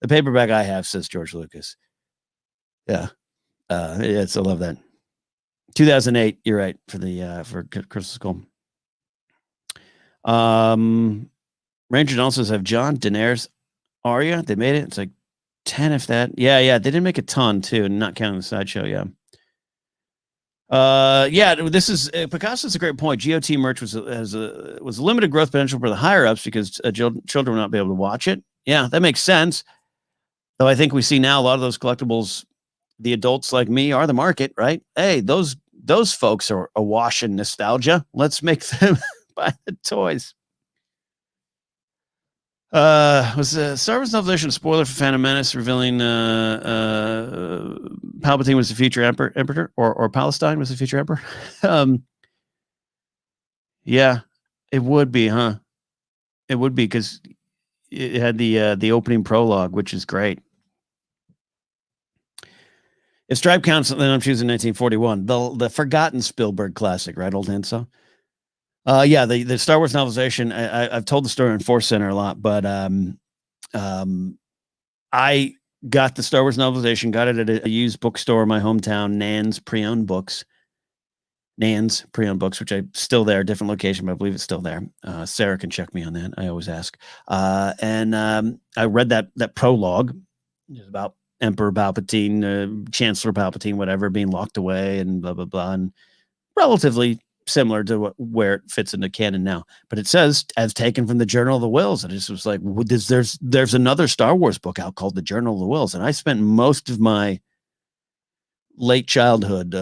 A: The paperback I have says George Lucas. Yeah, yes, I love that. 2008. You're right for the for Crystal Skull. Ranger also says have John, Daenerys, Arya. They made it. It's like 10 if that. Yeah. They didn't make a ton too, not counting the sideshow. Yeah. This is Picasso's a great point. GOT merch was limited growth potential for the higher ups because children will not be able to watch it. Yeah, that makes sense. Though I think we see now a lot of those collectibles, the adults like me are the market, right? Hey, those folks are awash in nostalgia. Let's make them buy the toys. Was Star Wars novelization a spoiler for Phantom Menace revealing Palpatine was the future emperor or Palestine was the future emperor? Yeah, it would be, huh? It would be because it had the opening prologue, which is great. If Stripe counts, then I'm choosing 1941, the forgotten Spielberg classic, right? Old Handsaw. Yeah, the Star Wars novelization. I've told the story on Force Center a lot, but I got the Star Wars novelization, got it at a used bookstore in my hometown, Nan's Pre-Owned Books, which I'm still there, different location, but I believe it's still there. Sarah can check me on that. I always ask. And I read that prologue. It was about Emperor Palpatine, Chancellor Palpatine, whatever, being locked away and blah, blah, blah. And relatively similar to where it fits into canon now, but it says as taken from the Journal of the Whills, and it just was like, there's another Star Wars book out called the Journal of the Whills, and I spent most of my late childhood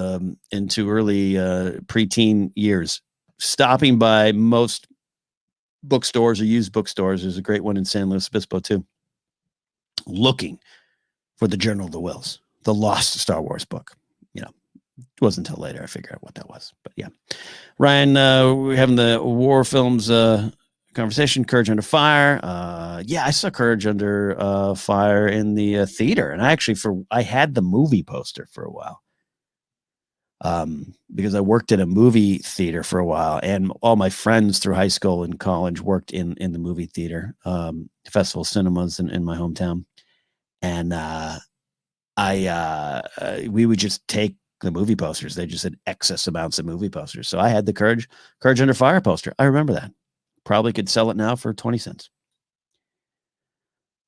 A: into early preteen years stopping by most bookstores or used bookstores. There's a great one in San Luis Obispo too, looking for the Journal of the Whills, the lost Star Wars book. It wasn't until later I figured out what that was. But yeah. Ryan, we're having the war films conversation, Courage Under Fire. I saw Courage Under Fire in the theater. And I had the movie poster for a while. Because I worked at a movie theater for a while, and all my friends through high school and college worked in the movie theater, Festival Cinemas in my hometown. And we would just take the movie posters. They just had excess amounts of movie posters. So I had the Courage Under Fire poster. I remember that. Probably could sell it now for 20 cents.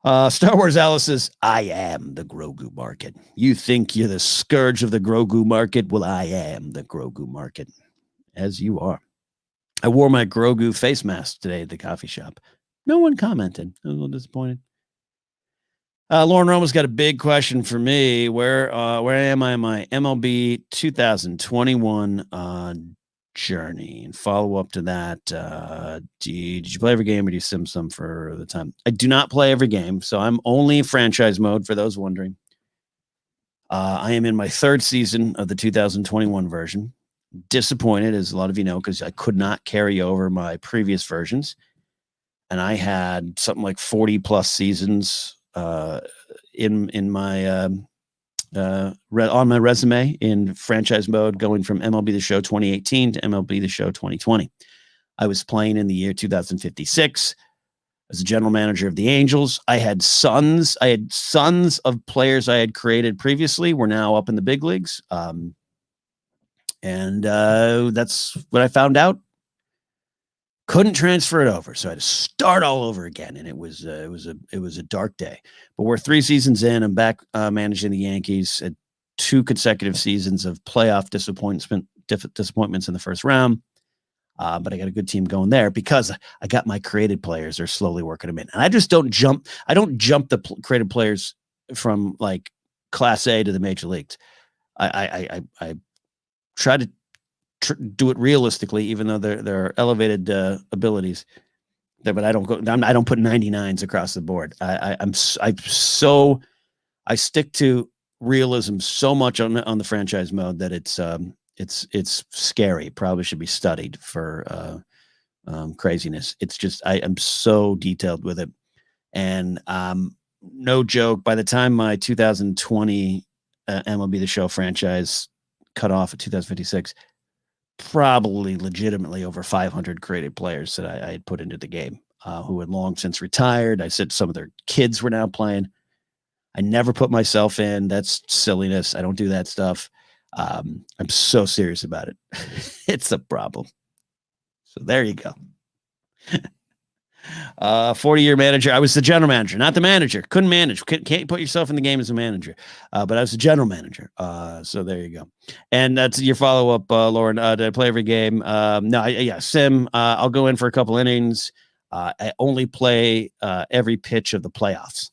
A: Star Wars Alice says, I am the Grogu market. You think you're the scourge of the Grogu market? Well, I am the Grogu market, as you are. I wore my Grogu face mask today at the coffee shop. No one commented. I was a little disappointed. Lauren Roma's got a big question for me. Where am I in my MLB 2021 journey? And follow up to that, did you play every game or do you sim some for the time? I do not play every game, so I'm only franchise mode for those wondering. I am in my third season of the 2021 version. Disappointed, as a lot of you know, because I could not carry over my previous versions. And I had something like 40 plus seasons in my on my resume in franchise mode, going from MLB The Show 2018 to MLB The Show 2020. I was playing in the year 2056 as a general manager of the Angels. I had sons of players I had created previously were now up in the big leagues. And that's what I found out. Couldn't transfer it over, so I had to start all over again, and it was a dark day. But we're 3 seasons in. I'm back managing the Yankees at 2 consecutive seasons of playoff disappointments in the first round. But I got a good team going there because I got my created players. They're slowly working them in, and I just don't jump. I don't jump the created players from like Class A to the major leagues. I try to do it realistically, even though there are elevated abilities. But I don't put 99s across the board. I stick to realism so much on the franchise mode that it's scary. Probably should be studied for craziness. It's just I'm so detailed with it, and no joke. By the time my 2020 MLB The Show franchise cut off at 2056. Probably legitimately over 500 created players that I had put into the game who had long since retired. I said some of their kids were now playing. I never put myself in. That's silliness. I don't do that stuff. I'm so serious about it. It's a problem. So there you go. 40-year manager. I was the general manager, not the manager. Couldn't manage. Can't put yourself in the game as a manager. But I was the general manager. So there you go. And that's your follow-up, Lauren. Did I play every game? No, sim. I'll go in for a couple innings. I only play every pitch of the playoffs.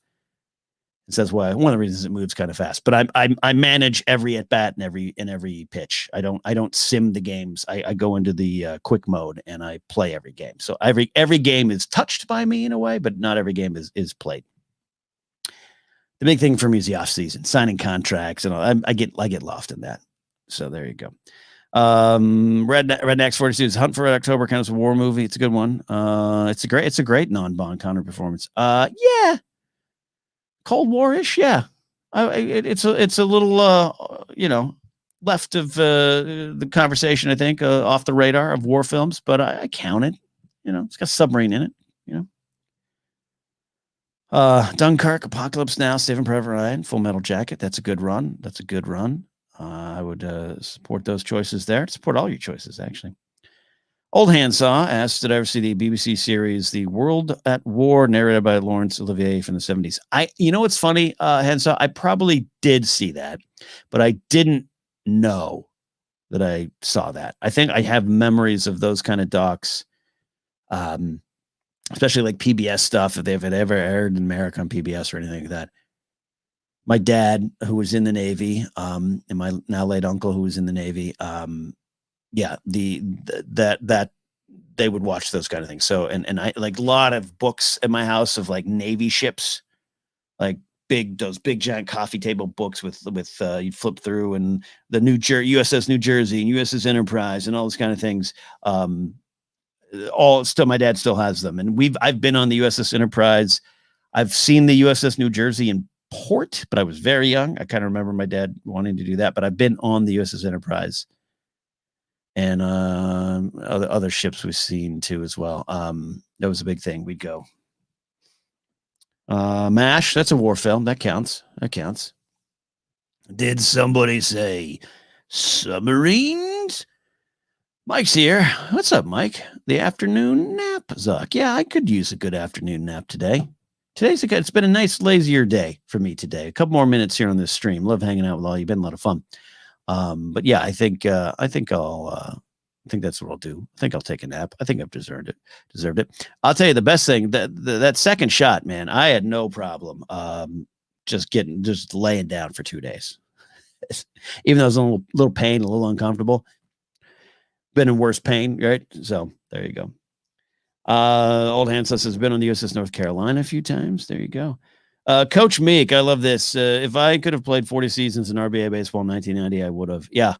A: It says one of the reasons it moves kind of fast. But I manage every at bat and every pitch. I don't sim the games. I go into the quick mode and I play every game. So every game is touched by me in a way, but not every game is played. The big thing for me is the off season, signing contracts, and all. I get lost in that. So there you go. Rednecks 42's Hunt for Red October kind of a war movie. It's a good one. It's a great non-Bond Connery performance. Yeah. Cold War-ish, yeah. It's a little, left of the conversation, I think, off the radar of war films, but I count it. It's got a submarine in it, Dunkirk, Apocalypse Now, Saving Private Ryan, Full Metal Jacket. That's a good run. I would support those choices there. Support all your choices, actually. Old Handsaw asked, did I ever see the BBC series The World at War, narrated by Laurence Olivier from the 70s? What's funny, Handsaw? I probably did see that, but I didn't know that I saw that. I think I have memories of those kind of docs, especially like PBS stuff, if it ever aired in America on PBS or anything like that. My dad, who was in the Navy, and my now late uncle, who was in the Navy, that they would watch those kind of things. So, and I like a lot of books at my house of like Navy ships, like those big giant coffee table books with you'd flip through, and the USS New Jersey and USS Enterprise and all those kind of things. My dad still has them. And I've been on the USS Enterprise. I've seen the USS New Jersey in port, but I was very young. I kind of remember my dad wanting to do that, but I've been on the USS Enterprise. And other ships we've seen too as well. That was a big thing. We'd go. MASH, that's a war film. That counts. Did somebody say submarines? Mike's here. What's up, Mike? The afternoon nap, Zuck. Yeah, I could use a good afternoon nap today. It's been a nice, lazier day for me today. A couple more minutes here on this stream. Love hanging out with all you. Been a lot of fun. But yeah, I think that's what I'll do. I think I'll take a nap. I think I've deserved it. I'll tell you the best thing, that second shot, man, I had no problem. just laying down for 2 days. Even though it was a little pain, a little uncomfortable. Been in worse pain, right? So there you go. Old Hansel says, been on the USS North Carolina a few times. There you go. Coach Meek, I love this. If I could have played 40 seasons in RBI baseball in 1990, I would have. Yeah.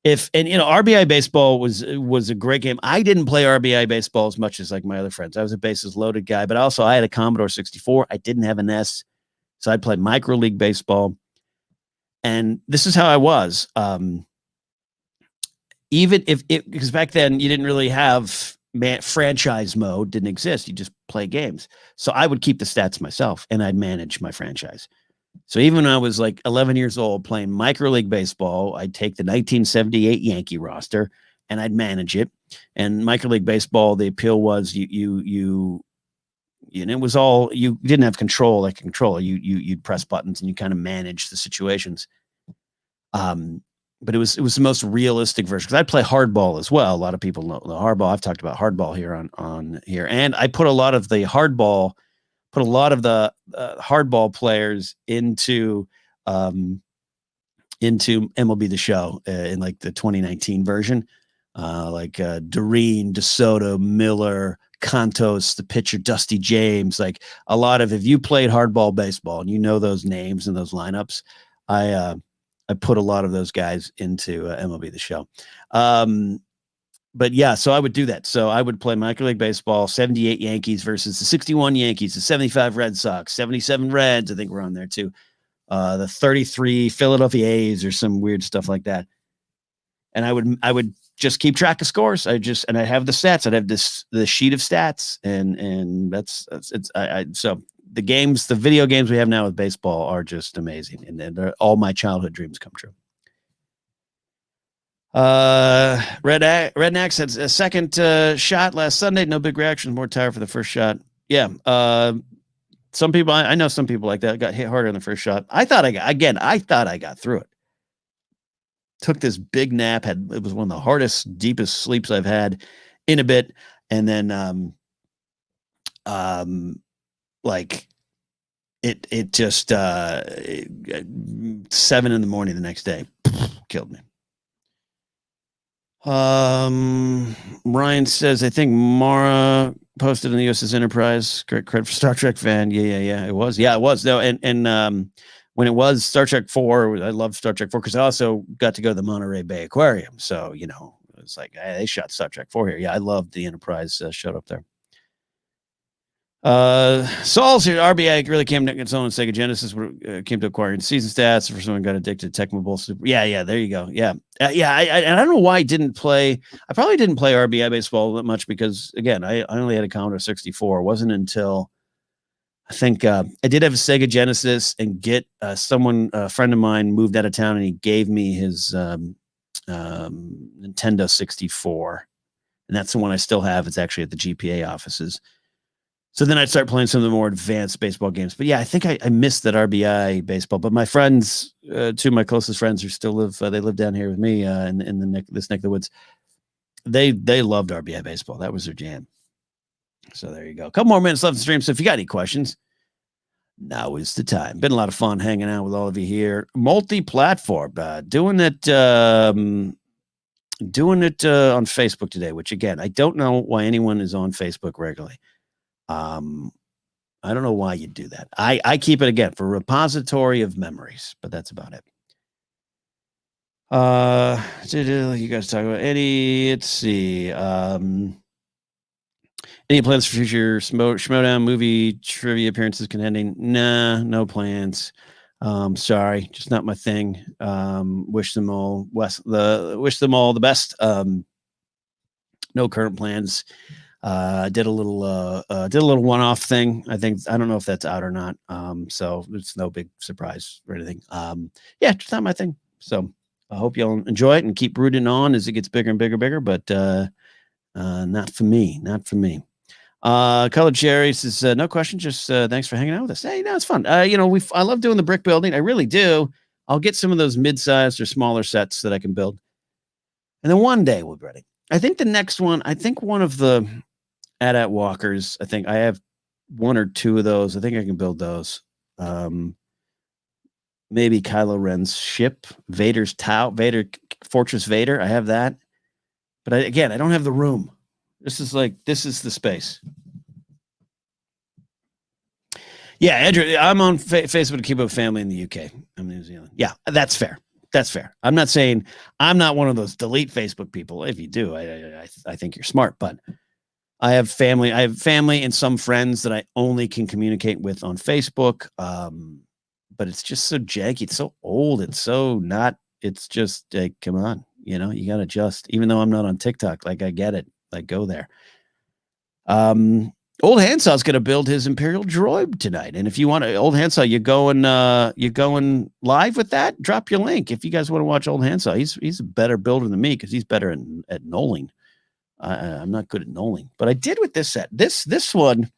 A: RBI baseball was a great game. I didn't play RBI baseball as much as like my other friends. I was a bases loaded guy, but also I had a Commodore 64. I didn't have an S, so I played micro league baseball. And this is how I was. Even because back then you didn't really have franchise mode, didn't exist. You just play games. So I would keep the stats myself and I'd manage my franchise. So even when I was like 11 years old playing micro league baseball, I'd take the 1978 Yankee roster and I'd manage it. And micro league baseball, the appeal was you it was all, you didn't have control like a controller. You'd press buttons and you kind of manage the situations. But it was the most realistic version because I play hardball as well. A lot of people know the hardball. I've talked about hardball here on here, and I put a lot of the hardball players into MLB The Show in like the 2019 version, like Doreen, DeSoto, Miller, Cantos, the pitcher Dusty James. Like a lot of, if you played hardball baseball and you know those names and those lineups, I put a lot of those guys into MLB The Show. But yeah, so I would do that. So I would play micro league baseball, 78 Yankees versus the 61 Yankees, the 75 Red Sox, 77 Reds. I think we're on there too. The 33 Philadelphia A's or some weird stuff like that. And I would just keep track of scores. I have the stats. I'd have the sheet of stats and so the video games we have now with baseball are just amazing. And all my childhood dreams come true. Redneck said a second shot last Sunday. No big reaction. More tired for the first shot. Yeah. Some people, I know some people like that got hit harder in the first shot. I thought I got through it. Took this big nap. It was one of the hardest, deepest sleeps I've had in a bit. And then, like it just 7 a.m. the next day killed me. Ryan says, I think Mara posted in the USS Enterprise. Great credit for Star Trek fan. Yeah. It was. Yeah, it was. No, and when it was Star Trek 4, I loved Star Trek 4 because I also got to go to the Monterey Bay Aquarium. So, it's like, hey, they shot Star Trek 4 here. Yeah, I loved the Enterprise showed up there. Saul's here. RBI really came to its own in Sega Genesis. Came to acquiring season stats for someone got addicted to Tecmo Bowl Super. Yeah. There you go. Yeah. I don't know why I didn't play. I probably didn't play RBI baseball that much because again, I only had a Commodore 64. It wasn't until I think I did have a Sega Genesis and get a friend of mine moved out of town and he gave me his Nintendo 64, and that's the one I still have. It's actually at the GPA offices. So then I'd start playing some of the more advanced baseball games. But yeah, I think I missed that RBI baseball. But my friends, two of my closest friends who still live, they live down here with me in this neck of the woods. They loved RBI baseball. That was their jam. So there you go. A couple more minutes left in the stream. So if you got any questions, now is the time. Been a lot of fun hanging out with all of you here. Multi-platform, doing it on Facebook today. Which again, I don't know why anyone is on Facebook regularly. I don't know why you do that. I keep it again for repository of memories, but that's about it. You guys talk about any? Let's see. Any plans for future Schmodown movie trivia appearances contending? Nah, no plans. Sorry, just not my thing. Wish them all the best. No current plans. Did a little one-off thing. I don't know if that's out or not. So it's no big surprise or anything. Yeah, just not my thing. So I hope you'll enjoy it and keep rooting on as it gets bigger and bigger, but not for me. Colored Cherry says, no question. Just thanks for hanging out with us. Hey, no, it's fun. I love doing the brick building. I really do. I'll get some of those mid-sized or smaller sets that I can build. And then one day we'll be ready. I think the next one, one of the AT-AT walkers, I think I have one or two of those. I think I can build those. maybe Kylo Ren's ship, Vader's Vader Fortress Vader. I have that, but again, I don't have the room. This is the space. Yeah, Andrew, I'm on Facebook to keep up family in the UK. I'm in New Zealand. Yeah, that's fair. That's fair. I'm not saying I'm not one of those delete Facebook people. If you do, I think you're smart, but I have family. I have family and some friends that I only can communicate with on Facebook. But it's just so janky. It's so old. It's so not. It's just like, come on, you got to adjust. Even though I'm not on TikTok, I get it. Go there. Old Hansaw's going to build his Imperial droid tonight, and if you want to, Old Handsaw, you going live with that? Drop your link if you guys want to watch Old Handsaw. He's a better builder than me because he's better at knolling. I'm not good at knolling, but I did with this set. This one,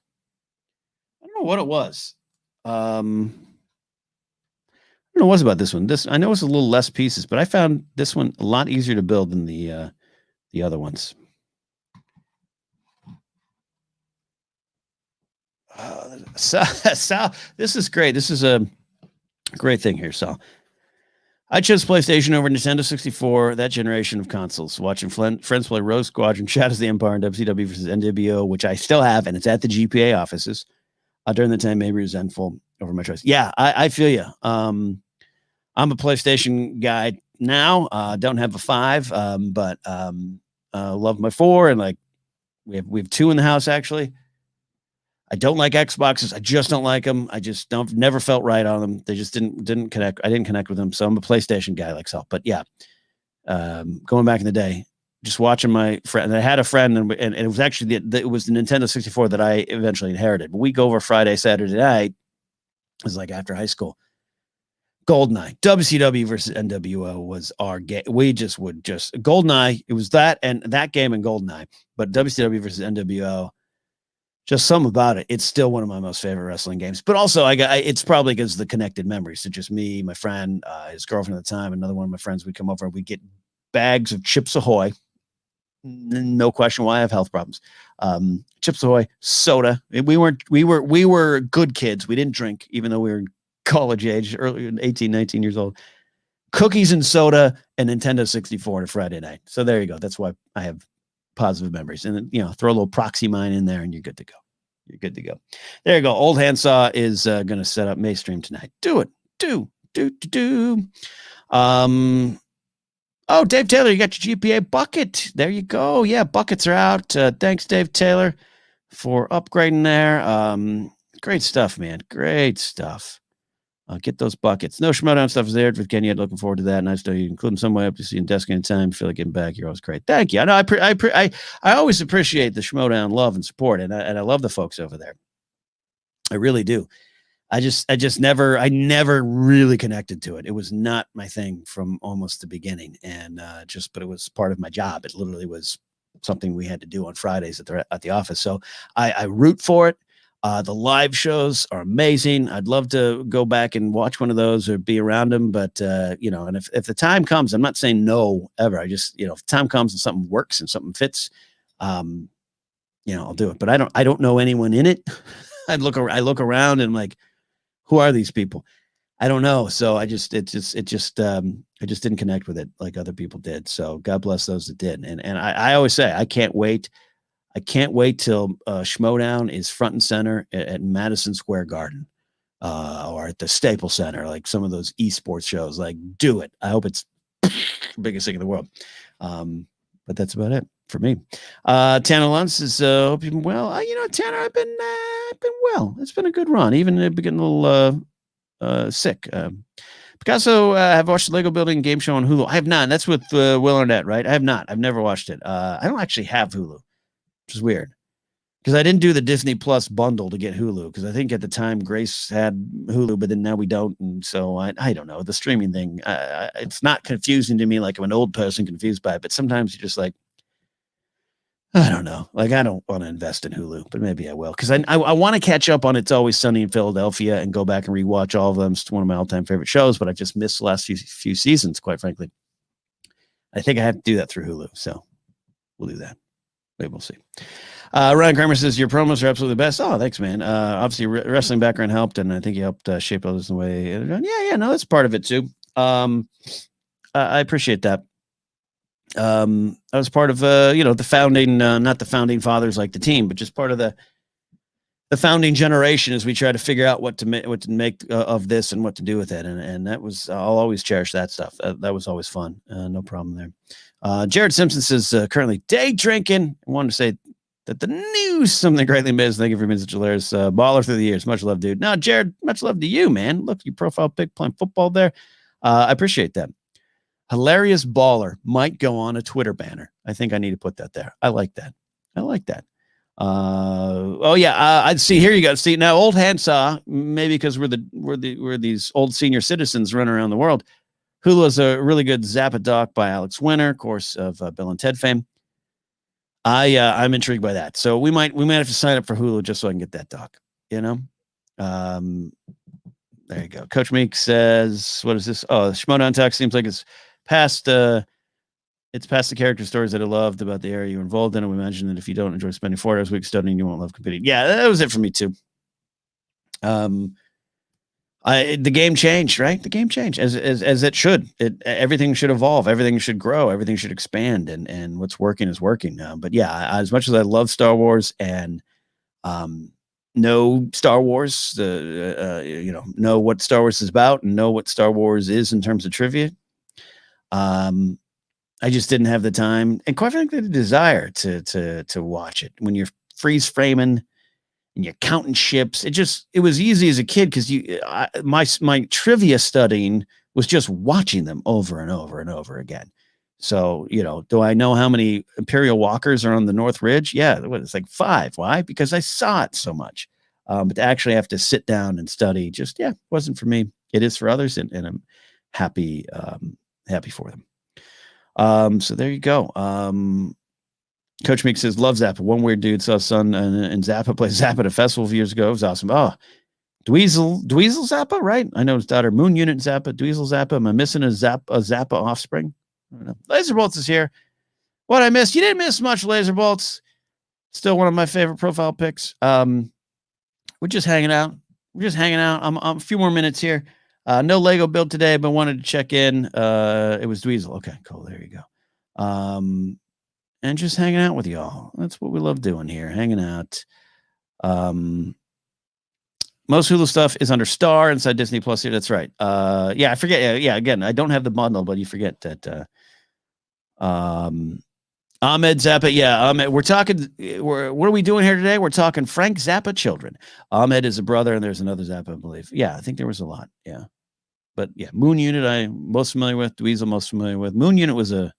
A: I don't know what it was. I don't know what it was about this one. I know it's a little less pieces, but I found this one a lot easier to build than the other ones. Sal, this is great. This is a great thing here, Sal. I chose PlayStation over Nintendo 64, that generation of consoles. Watching friends play Rogue Squadron, Shadows of the Empire, and WCW versus NWO, which I still have, and it's at the GPA offices. During the time, maybe resentful over my choice. Yeah, I feel you. I'm a PlayStation guy now. Don't have a 5, but love my 4, and we have 2 in the house actually. I don't like Xboxes. I just don't like them. I just never felt right on them. They just didn't connect. I didn't connect with them. So I'm a PlayStation guy like Sal. But yeah, going back in the day, just watching my friend. And I had a friend, and it was actually it was the Nintendo 64 that I eventually inherited. But we go over Friday, Saturday night. It was like after high school. GoldenEye, WCW versus NWO was our game. We just GoldenEye. It was that game and GoldenEye. But WCW versus NWO. Just something about it. It's still one of my most favorite wrestling games. But also, it's probably because of the connected memories. So just me, my friend, his girlfriend at the time, another one of my friends would come over and we'd get bags of Chips Ahoy. No question why I have health problems. Chips Ahoy, soda. We were good kids. We didn't drink, even though we were college age, early 18, 19 years old. Cookies and soda and Nintendo 64 on a Friday night. So there you go. That's why I have positive memories, and then throw a little proxy mine in there and you're good to go. There you go. Old Handsaw is going to set up May stream tonight. Do it. Oh, Dave Taylor, you got your GPA bucket. There you go. Yeah, buckets are out. Thanks, Dave Taylor, for upgrading there. Great stuff, man. Great stuff. Get those buckets. No Schmodown stuff is there with Ken yet. Looking forward to that. Nice to include them some way up to see in desk in time. Feel like getting back. You're always great. Thank you. I know I always appreciate the Schmodown love and support, and I love the folks over there. I really do. I never really connected to it. It was not my thing from almost the beginning, and but it was part of my job. It literally was something we had to do on Fridays at the office. So I root for it. The live shows are amazing. I'd love to go back and watch one of those or be around them. But, and if the time comes, I'm not saying no ever. I just, if the time comes and something works and something fits, I'll do it. But I don't know anyone in it. I look around and I'm like, who are these people? I don't know. So I just didn't connect with it like other people did. So God bless those that did. And I always say, I can't wait till Schmodown is front and center at Madison Square Garden or at the Staples Center, like some of those esports shows. Like, do it. I hope it's the biggest thing in the world. But that's about it for me. Tanner Luntz is hope you've been well. Tanner, I've been well. It's been a good run, even getting a little sick. Picasso, have watched the Lego Building game show on Hulu. I have not. And that's with Will Arnett, right? I have not. I've never watched it. I don't actually have Hulu, which is weird because I didn't do the Disney Plus bundle to get Hulu because I think at the time Grace had Hulu, but then now we don't. And so I don't know. The streaming thing, it's not confusing to me like I'm an old person confused by it, but sometimes you're just like, I don't know. Like, I don't want to invest in Hulu, but maybe I will because I want to catch up on It's Always Sunny in Philadelphia and go back and rewatch all of them. It's one of my all-time favorite shows, but I just missed the last few seasons, quite frankly. I think I have to do that through Hulu, so we'll do that. Maybe we'll see. Ryan Kramer says your promos are absolutely the best. Oh, thanks, man. Obviously, wrestling background helped, and I think you helped shape others in the way. Yeah, no, that's part of it too. I appreciate that. I was part of the founding, not the founding fathers like the team, but just part of the founding generation as we try to figure out what to make of this and what to do with it. And that was, I'll always cherish that stuff. That was always fun. No problem there. Jared Simpson says, currently day drinking. I wanted to say that the news, something greatly missed. Thank you for being such a hilarious baller through the years. Much love, dude. No, Jared, much love to you, man. Look, your profile pic playing football there. I appreciate that. Hilarious baller might go on a Twitter banner. I think I need to put that there. I like that. I see. Here you go. See now, old handsaw. Maybe because we're these old senior citizens running around the world. Hulu is a really good Zappa doc by Alex Winter, of course, of Bill and Ted fame. I'm intrigued by that. So we might have to sign up for Hulu just so I can get that doc. There you go. Coach Meek says, "What is this? Oh, Schmodown Talk seems like it's past." It's past the character stories that I loved about the area you're involved in. And we imagine that if you don't enjoy spending 4 hours a week studying, you won't love competing. Yeah, that was it for me too. The game changed, right? The game changed as it should. Everything should evolve. Everything should grow. Everything should expand. And what's working is working now. But yeah, as much as I love Star Wars and know Star Wars, know what Star Wars is about and know what Star Wars is in terms of trivia. I just didn't have the time and quite frankly the desire to watch it. When you're freeze framing and you're counting ships, it was easy as a kid because my trivia studying was just watching them over and over and over again. So, do I know how many Imperial Walkers are on the North Ridge? Yeah, it's like 5. Why? Because I saw it so much. But to actually have to sit down and study wasn't for me. It is for others, and I'm happy for them. So there you go. Coach Meek says, love Zappa. One weird dude saw son and Zappa play Zappa at a festival a few years ago. It was awesome. Oh, Dweezil Zappa, right? I know his daughter, Moon Unit Zappa, Dweezil Zappa. Am I missing a Zappa offspring? I don't know. Laser Bolts is here. What I missed? You didn't miss much, Laser Bolts. Still one of my favorite profile pics. We're just hanging out. I'm a few more minutes here. No Lego build today, but wanted to check in. It was Dweezil. Okay, cool. There you go. And just hanging out with y'all. That's what we love doing here, hanging out. Most Hulu stuff is under Star inside Disney Plus here. That's right. I forget. Yeah, again, I don't have the bundle, but you forget that. Ahmed Zappa. Yeah, Ahmed. We're talking. What are we doing here today? We're talking Frank Zappa children. Ahmed is a brother, and there's another Zappa, I believe. Yeah, I think there was a lot. Yeah. But yeah, Moon Unit, I'm most familiar with. Dweezil, most familiar with. Moon Unit was a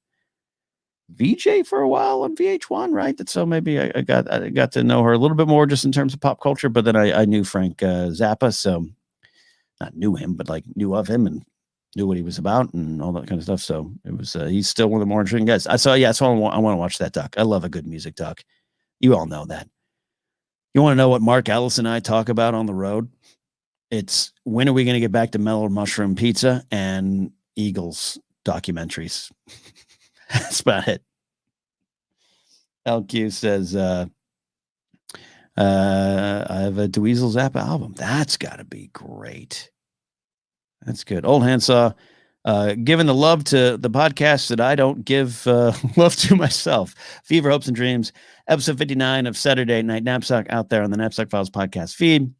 A: VJ for a while on VH1, right? So maybe I got to know her a little bit more just in terms of pop culture. But then I knew Frank Zappa, so not knew him, but like knew of him and knew what he was about and all that kind of stuff. So it was he's still one of the more interesting guys. So I want to watch that doc. I love a good music doc. You all know that. You want to know what Mark Ellis and I talk about on the road? It's when are we going to get back to Mellow Mushroom Pizza and Eagles documentaries? That's about it. LQ says, I have a Dweezil Zappa album. That's got to be great. That's good. Old Handsaw, giving the love to the podcast that I don't give love to myself. Fever, Hopes, and Dreams, episode 59 of Saturday Night Napzok out there on the Napzok Files podcast feed.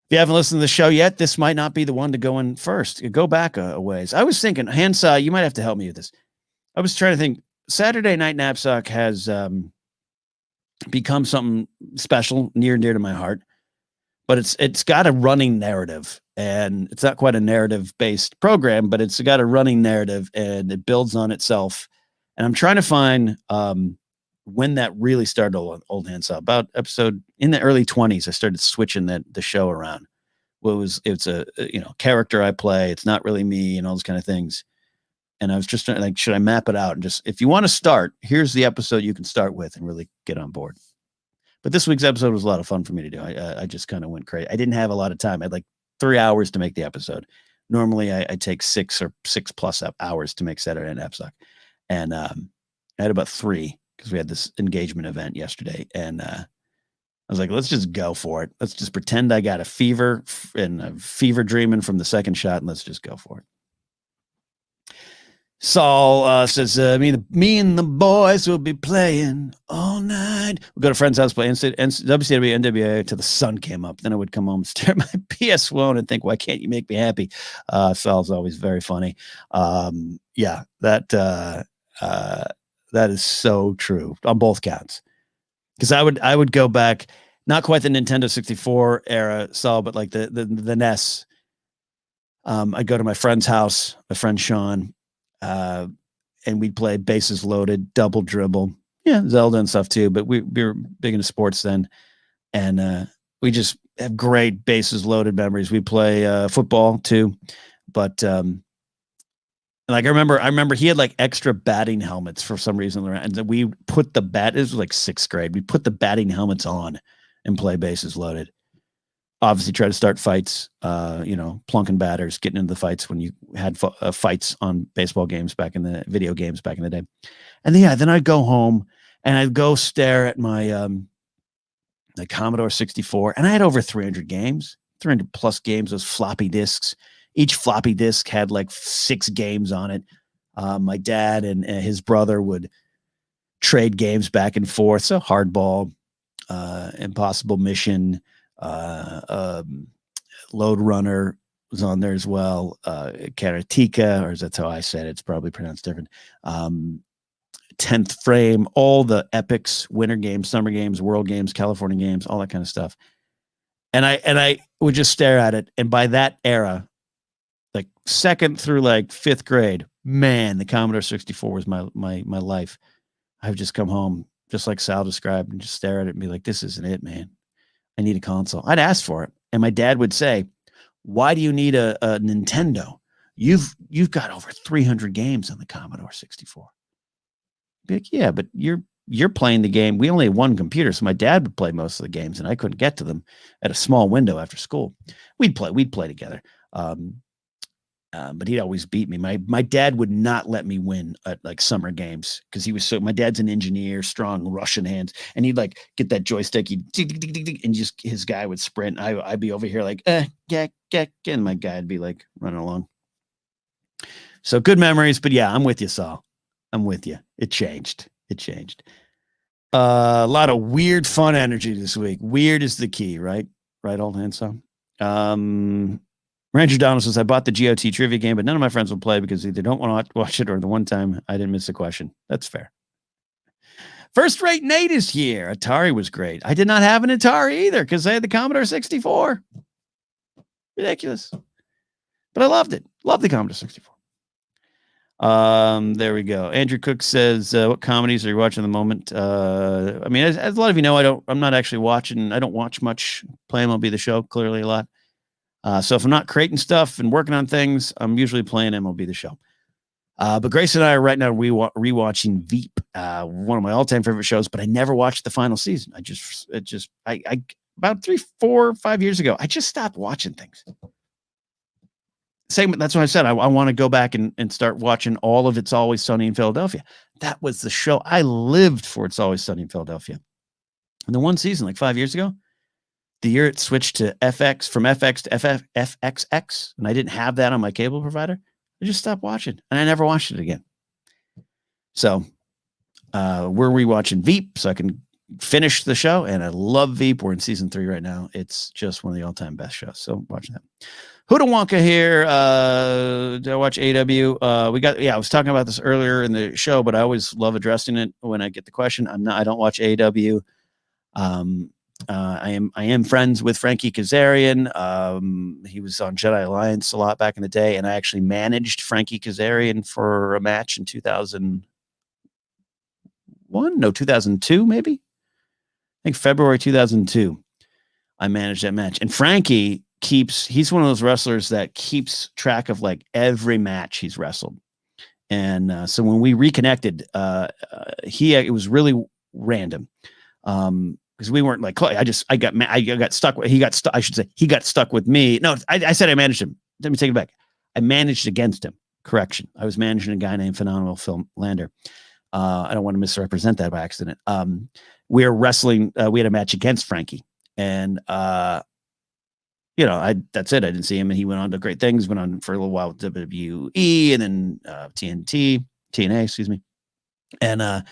A: If you haven't listened to the show yet, this might not be the one to go in first. Go back a ways. I was thinking, Handsaw, you might have to help me with this. I was trying to think. Saturday Night Napzok has become something special, near and dear to my heart. But it's got a running narrative, and it's not quite a narrative-based program, but it's got a running narrative, and it builds on itself. And I'm trying to find when that really started. Old Handsaw, about episode in the early 20s, I started switching the show around. Well, it's a character I play. It's not really me, and all those kind of things. And I was just trying, like, should I map it out? And just, if you want to start, here's the episode you can start with and really get on board. But this week's episode was a lot of fun for me to do. I just kind of went crazy. I didn't have a lot of time. I had like 3 hours to make the episode. Normally I take 6 or 6+ hours to make Saturday Night Napzok. And I had about 3. because we had this engagement event yesterday, and I was like, let's just go for it. Let's just pretend I got a fever and a fever dreaming from the second shot, and let's just go for it. Saul says, me and the boys will be playing all night. We'll go to a friend's house, play WCW, NWA till the sun came up. Then I would come home, stare at my PS1 and think, why can't you make me happy? Saul's always very funny. Yeah, that is so true on both counts. Because I would go back, not quite the Nintendo 64 era, Saul, but like the NES. I'd go to my friend's house, my friend Sean, and we'd play bases loaded, double dribble, Zelda and stuff too. But we were big into sports then, and we just have great bases loaded memories. We play football too, but like I remember he had like extra batting helmets for some reason, and we put the bat. It was like 6th grade. We put the batting helmets on and play bases loaded. Obviously try to start fights, plunking batters, getting into the fights when you had fights on baseball games back in the video games back in the day. And then I'd go home and I'd go stare at my the Commodore 64, and I had over 300 games, 300 plus games, those floppy disks. Each floppy disk had like 6 games on it. My dad and his brother would trade games back and forth. So Hardball, Impossible Mission, Load Runner was on there as well. Karateka, or that's how I said it. It's probably pronounced different. 10th Frame, all the epics, winter games, summer games, world games, California games, all that kind of stuff. And I would just stare at it. And by that era, like 2nd through like 5th grade, man, the Commodore 64 was my life. I would just come home, just like Sal described, and just stare at it and be like, this isn't it, man. I need a console. I'd ask for it. And my dad would say, why do you need a Nintendo? You've got over 300 games on the Commodore 64. Be like, yeah, but you're playing the game. We only had one computer, so my dad would play most of the games, and I couldn't get to them at a small window after school. We'd play together. But he'd always beat me. My dad would not let me win at like summer games because my dad's an engineer, strong Russian hands, and he'd like get that joystick, and just his guy would sprint. I'd be over here like, and my guy'd be like running along. So good memories, but yeah, I'm with you, Saul. I'm with you. It changed. A lot of weird, fun energy this week. Weird is the key, right? Right, old handsome. Ranger Donald says, I bought the GOT trivia game, but none of my friends will play because either don't want to watch it or the one time I didn't miss a question. That's fair. First Rate Nate is here. Atari was great. I did not have an Atari either because I had the Commodore 64. Ridiculous. But I loved it. Loved the Commodore 64. There we go. Andrew Cook says, what comedies are you watching at the moment? As a lot of you know, I'm not actually watching. I don't watch much. Play MLB The Show, clearly a lot. So if I'm not creating stuff and working on things, I'm usually playing MLB The Show. But Grace and I are right now rewatching Veep, one of my all-time favorite shows, but I never watched the final season. I about 3, 4, 5 years ago, I just stopped watching things. That's what I said. I want to go back and start watching all of It's Always Sunny in Philadelphia. That was the show. I lived for It's Always Sunny in Philadelphia. And the one season, like 5 years ago, the year it switched to FX, from FX to FXX, and I didn't have that on my cable provider, I just stopped watching, and I never watched it again. So we're rewatching Veep so I can finish the show, and I love Veep. We're in season 3 right now. It's just one of the all-time best shows, so watching that. Huda Wonka here. Did I watch AW? I was talking about this earlier in the show, but I always love addressing it when I get the question. I don't watch AW. I am friends with Frankie Kazarian. He was on Jedi Alliance a lot back in the day, and I actually managed Frankie Kazarian for a match in 2002, maybe. I think February 2002. I managed that match, and Frankie he's one of those wrestlers that keeps track of like every match he's wrestled. And so when we reconnected, it was really random. Because we weren't like, I got stuck with, he got stuck with me. No, I said I managed him. Let me take it back. I managed against him. Correction. I was managing a guy named Phenomenal Phil Lander. I don't want to misrepresent that by accident. We were wrestling. We had a match against Frankie, and that's it. I didn't see him, and he went on to great things. Went on for a little while with WWE, and then TNA, excuse me. And I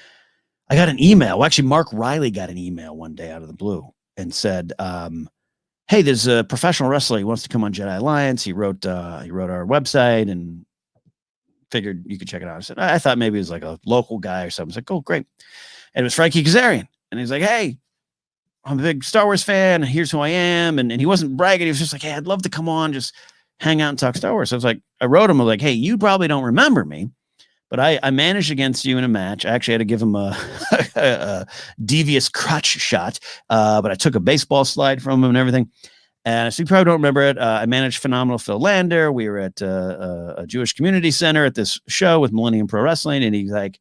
A: got an email. Well, actually, Mark Riley got an email one day out of the blue and said, "Hey, there's a professional wrestler. He wants to come on Jedi Alliance. He wrote our website and figured you could check it out." I said, I thought maybe it was like a local guy or something. I was like, "Oh, great." And it was Frankie Kazarian, and he's like, "Hey, I'm a big Star Wars fan. Here's who I am." And he wasn't bragging. He was just like, "Hey, I'd love to come on, just hang out and talk Star Wars." So I was like, I wrote him, I was like, "Hey, you probably don't remember me, but I managed against you in a match. I actually had to give him a devious crotch shot, but I took a baseball slide from him and everything. And so you probably don't remember it. I managed phenomenal Phil Lander. We were at a Jewish community center at this show with Millennium Pro Wrestling, and he was like,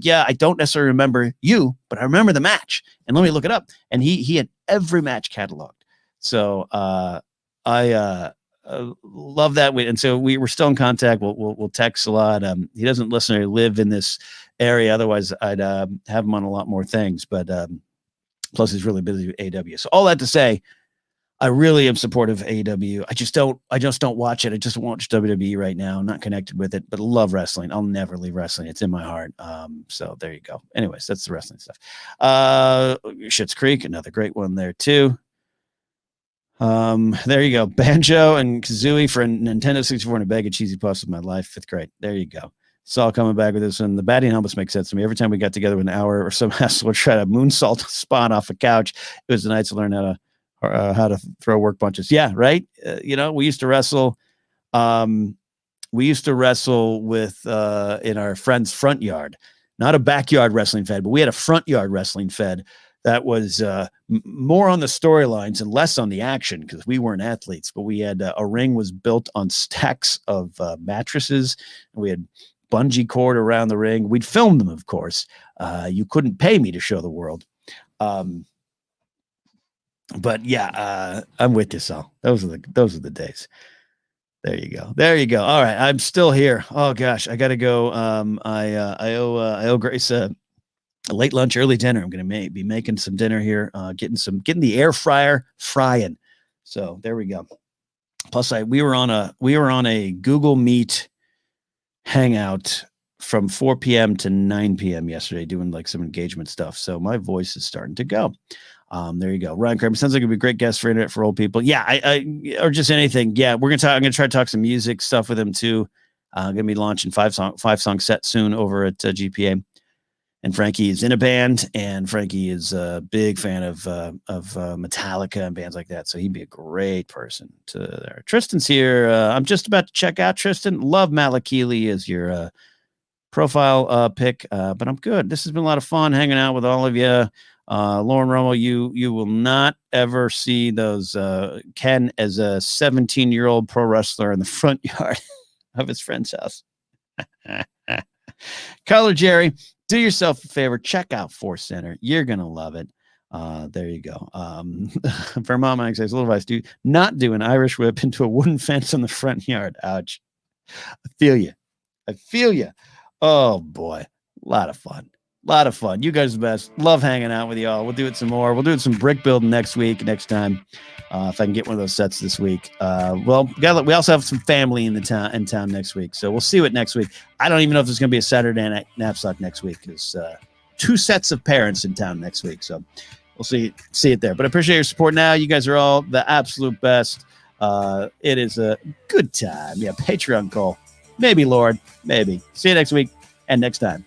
A: yeah, I don't necessarily remember you, but I remember the match, and let me look it up. And he had every match cataloged. So I love that. And so we were still in contact. We'll text a lot. He doesn't listen or live in this area. Otherwise, I'd have him on a lot more things. But plus, he's really busy with AEW. So all that to say, I really am supportive of AEW. I just don't watch it. I just watch WWE right now. I'm not connected with it, but love wrestling. I'll never leave wrestling. It's in my heart. So there you go. Anyways, that's the wrestling stuff. Schitt's Creek, another great one there too. There you go. Banjo and Kazooie for Nintendo 64 and a bag of cheesy puffs of my life. 5th grade. There you go. Saul coming back with this one. The batting helmets make sense to me. Every time we got together with an hour or some hassle would try to moonsault a spot off a couch. It was nice to learn how to throw work punches. Yeah, right. We used to wrestle. We used to wrestle with in our friend's front yard, not a backyard wrestling fed, but we had a front yard wrestling fed that was more on the storylines and less on the action because we weren't athletes. But we had a ring was built on stacks of mattresses, and we had bungee cord around the ring. We'd film them, of course. You couldn't pay me to show the world. But yeah, I'm with you, Sal. Those are the days. There you go. All right, I'm still here. Oh gosh, I gotta go. I owe Grace a late lunch, early dinner. I'm gonna be making some dinner here. Getting the air fryer frying. So there we go. Plus, we were on a Google Meet hangout from 4 p.m. to 9 p.m. yesterday, doing like some engagement stuff. So my voice is starting to go. There you go. Ryan Kramer sounds like it'd be a great guest for Internet for Old People. Yeah, or just anything. Yeah, I'm gonna try to talk some music stuff with him too. Gonna be launching 5-song set soon over at GPA. And Frankie is in a band, and Frankie is a big fan of Metallica and bands like that. So he'd be a great person to there. Tristan's here. I'm just about to check out Tristan. Love Matt Lakili as your profile pick, but I'm good. This has been a lot of fun hanging out with all of you. Lauren Romo, you will not ever see those Ken as a 17-year-old pro wrestler in the front yard of his friend's house. Color Jerry, do yourself a favor, check out Force Center. You're gonna love it. There you go. Vermont Mike says, little advice, do not do an Irish whip into a wooden fence on the front yard. Ouch. I feel you. Oh boy, a lot of fun. You guys are the best. Love hanging out with y'all. We'll do it some more. We'll do some brick building next time. If I can get one of those sets this week. We also have some family in town next week. So we'll see what next week. I don't even know if there's going to be a Saturday Night Napzok next week because 2 sets of parents in town next week. So we'll see it there. But I appreciate your support now. You guys are all the absolute best. It is a good time. Yeah, Patreon call. Maybe, Lord. Maybe. See you next week and next time.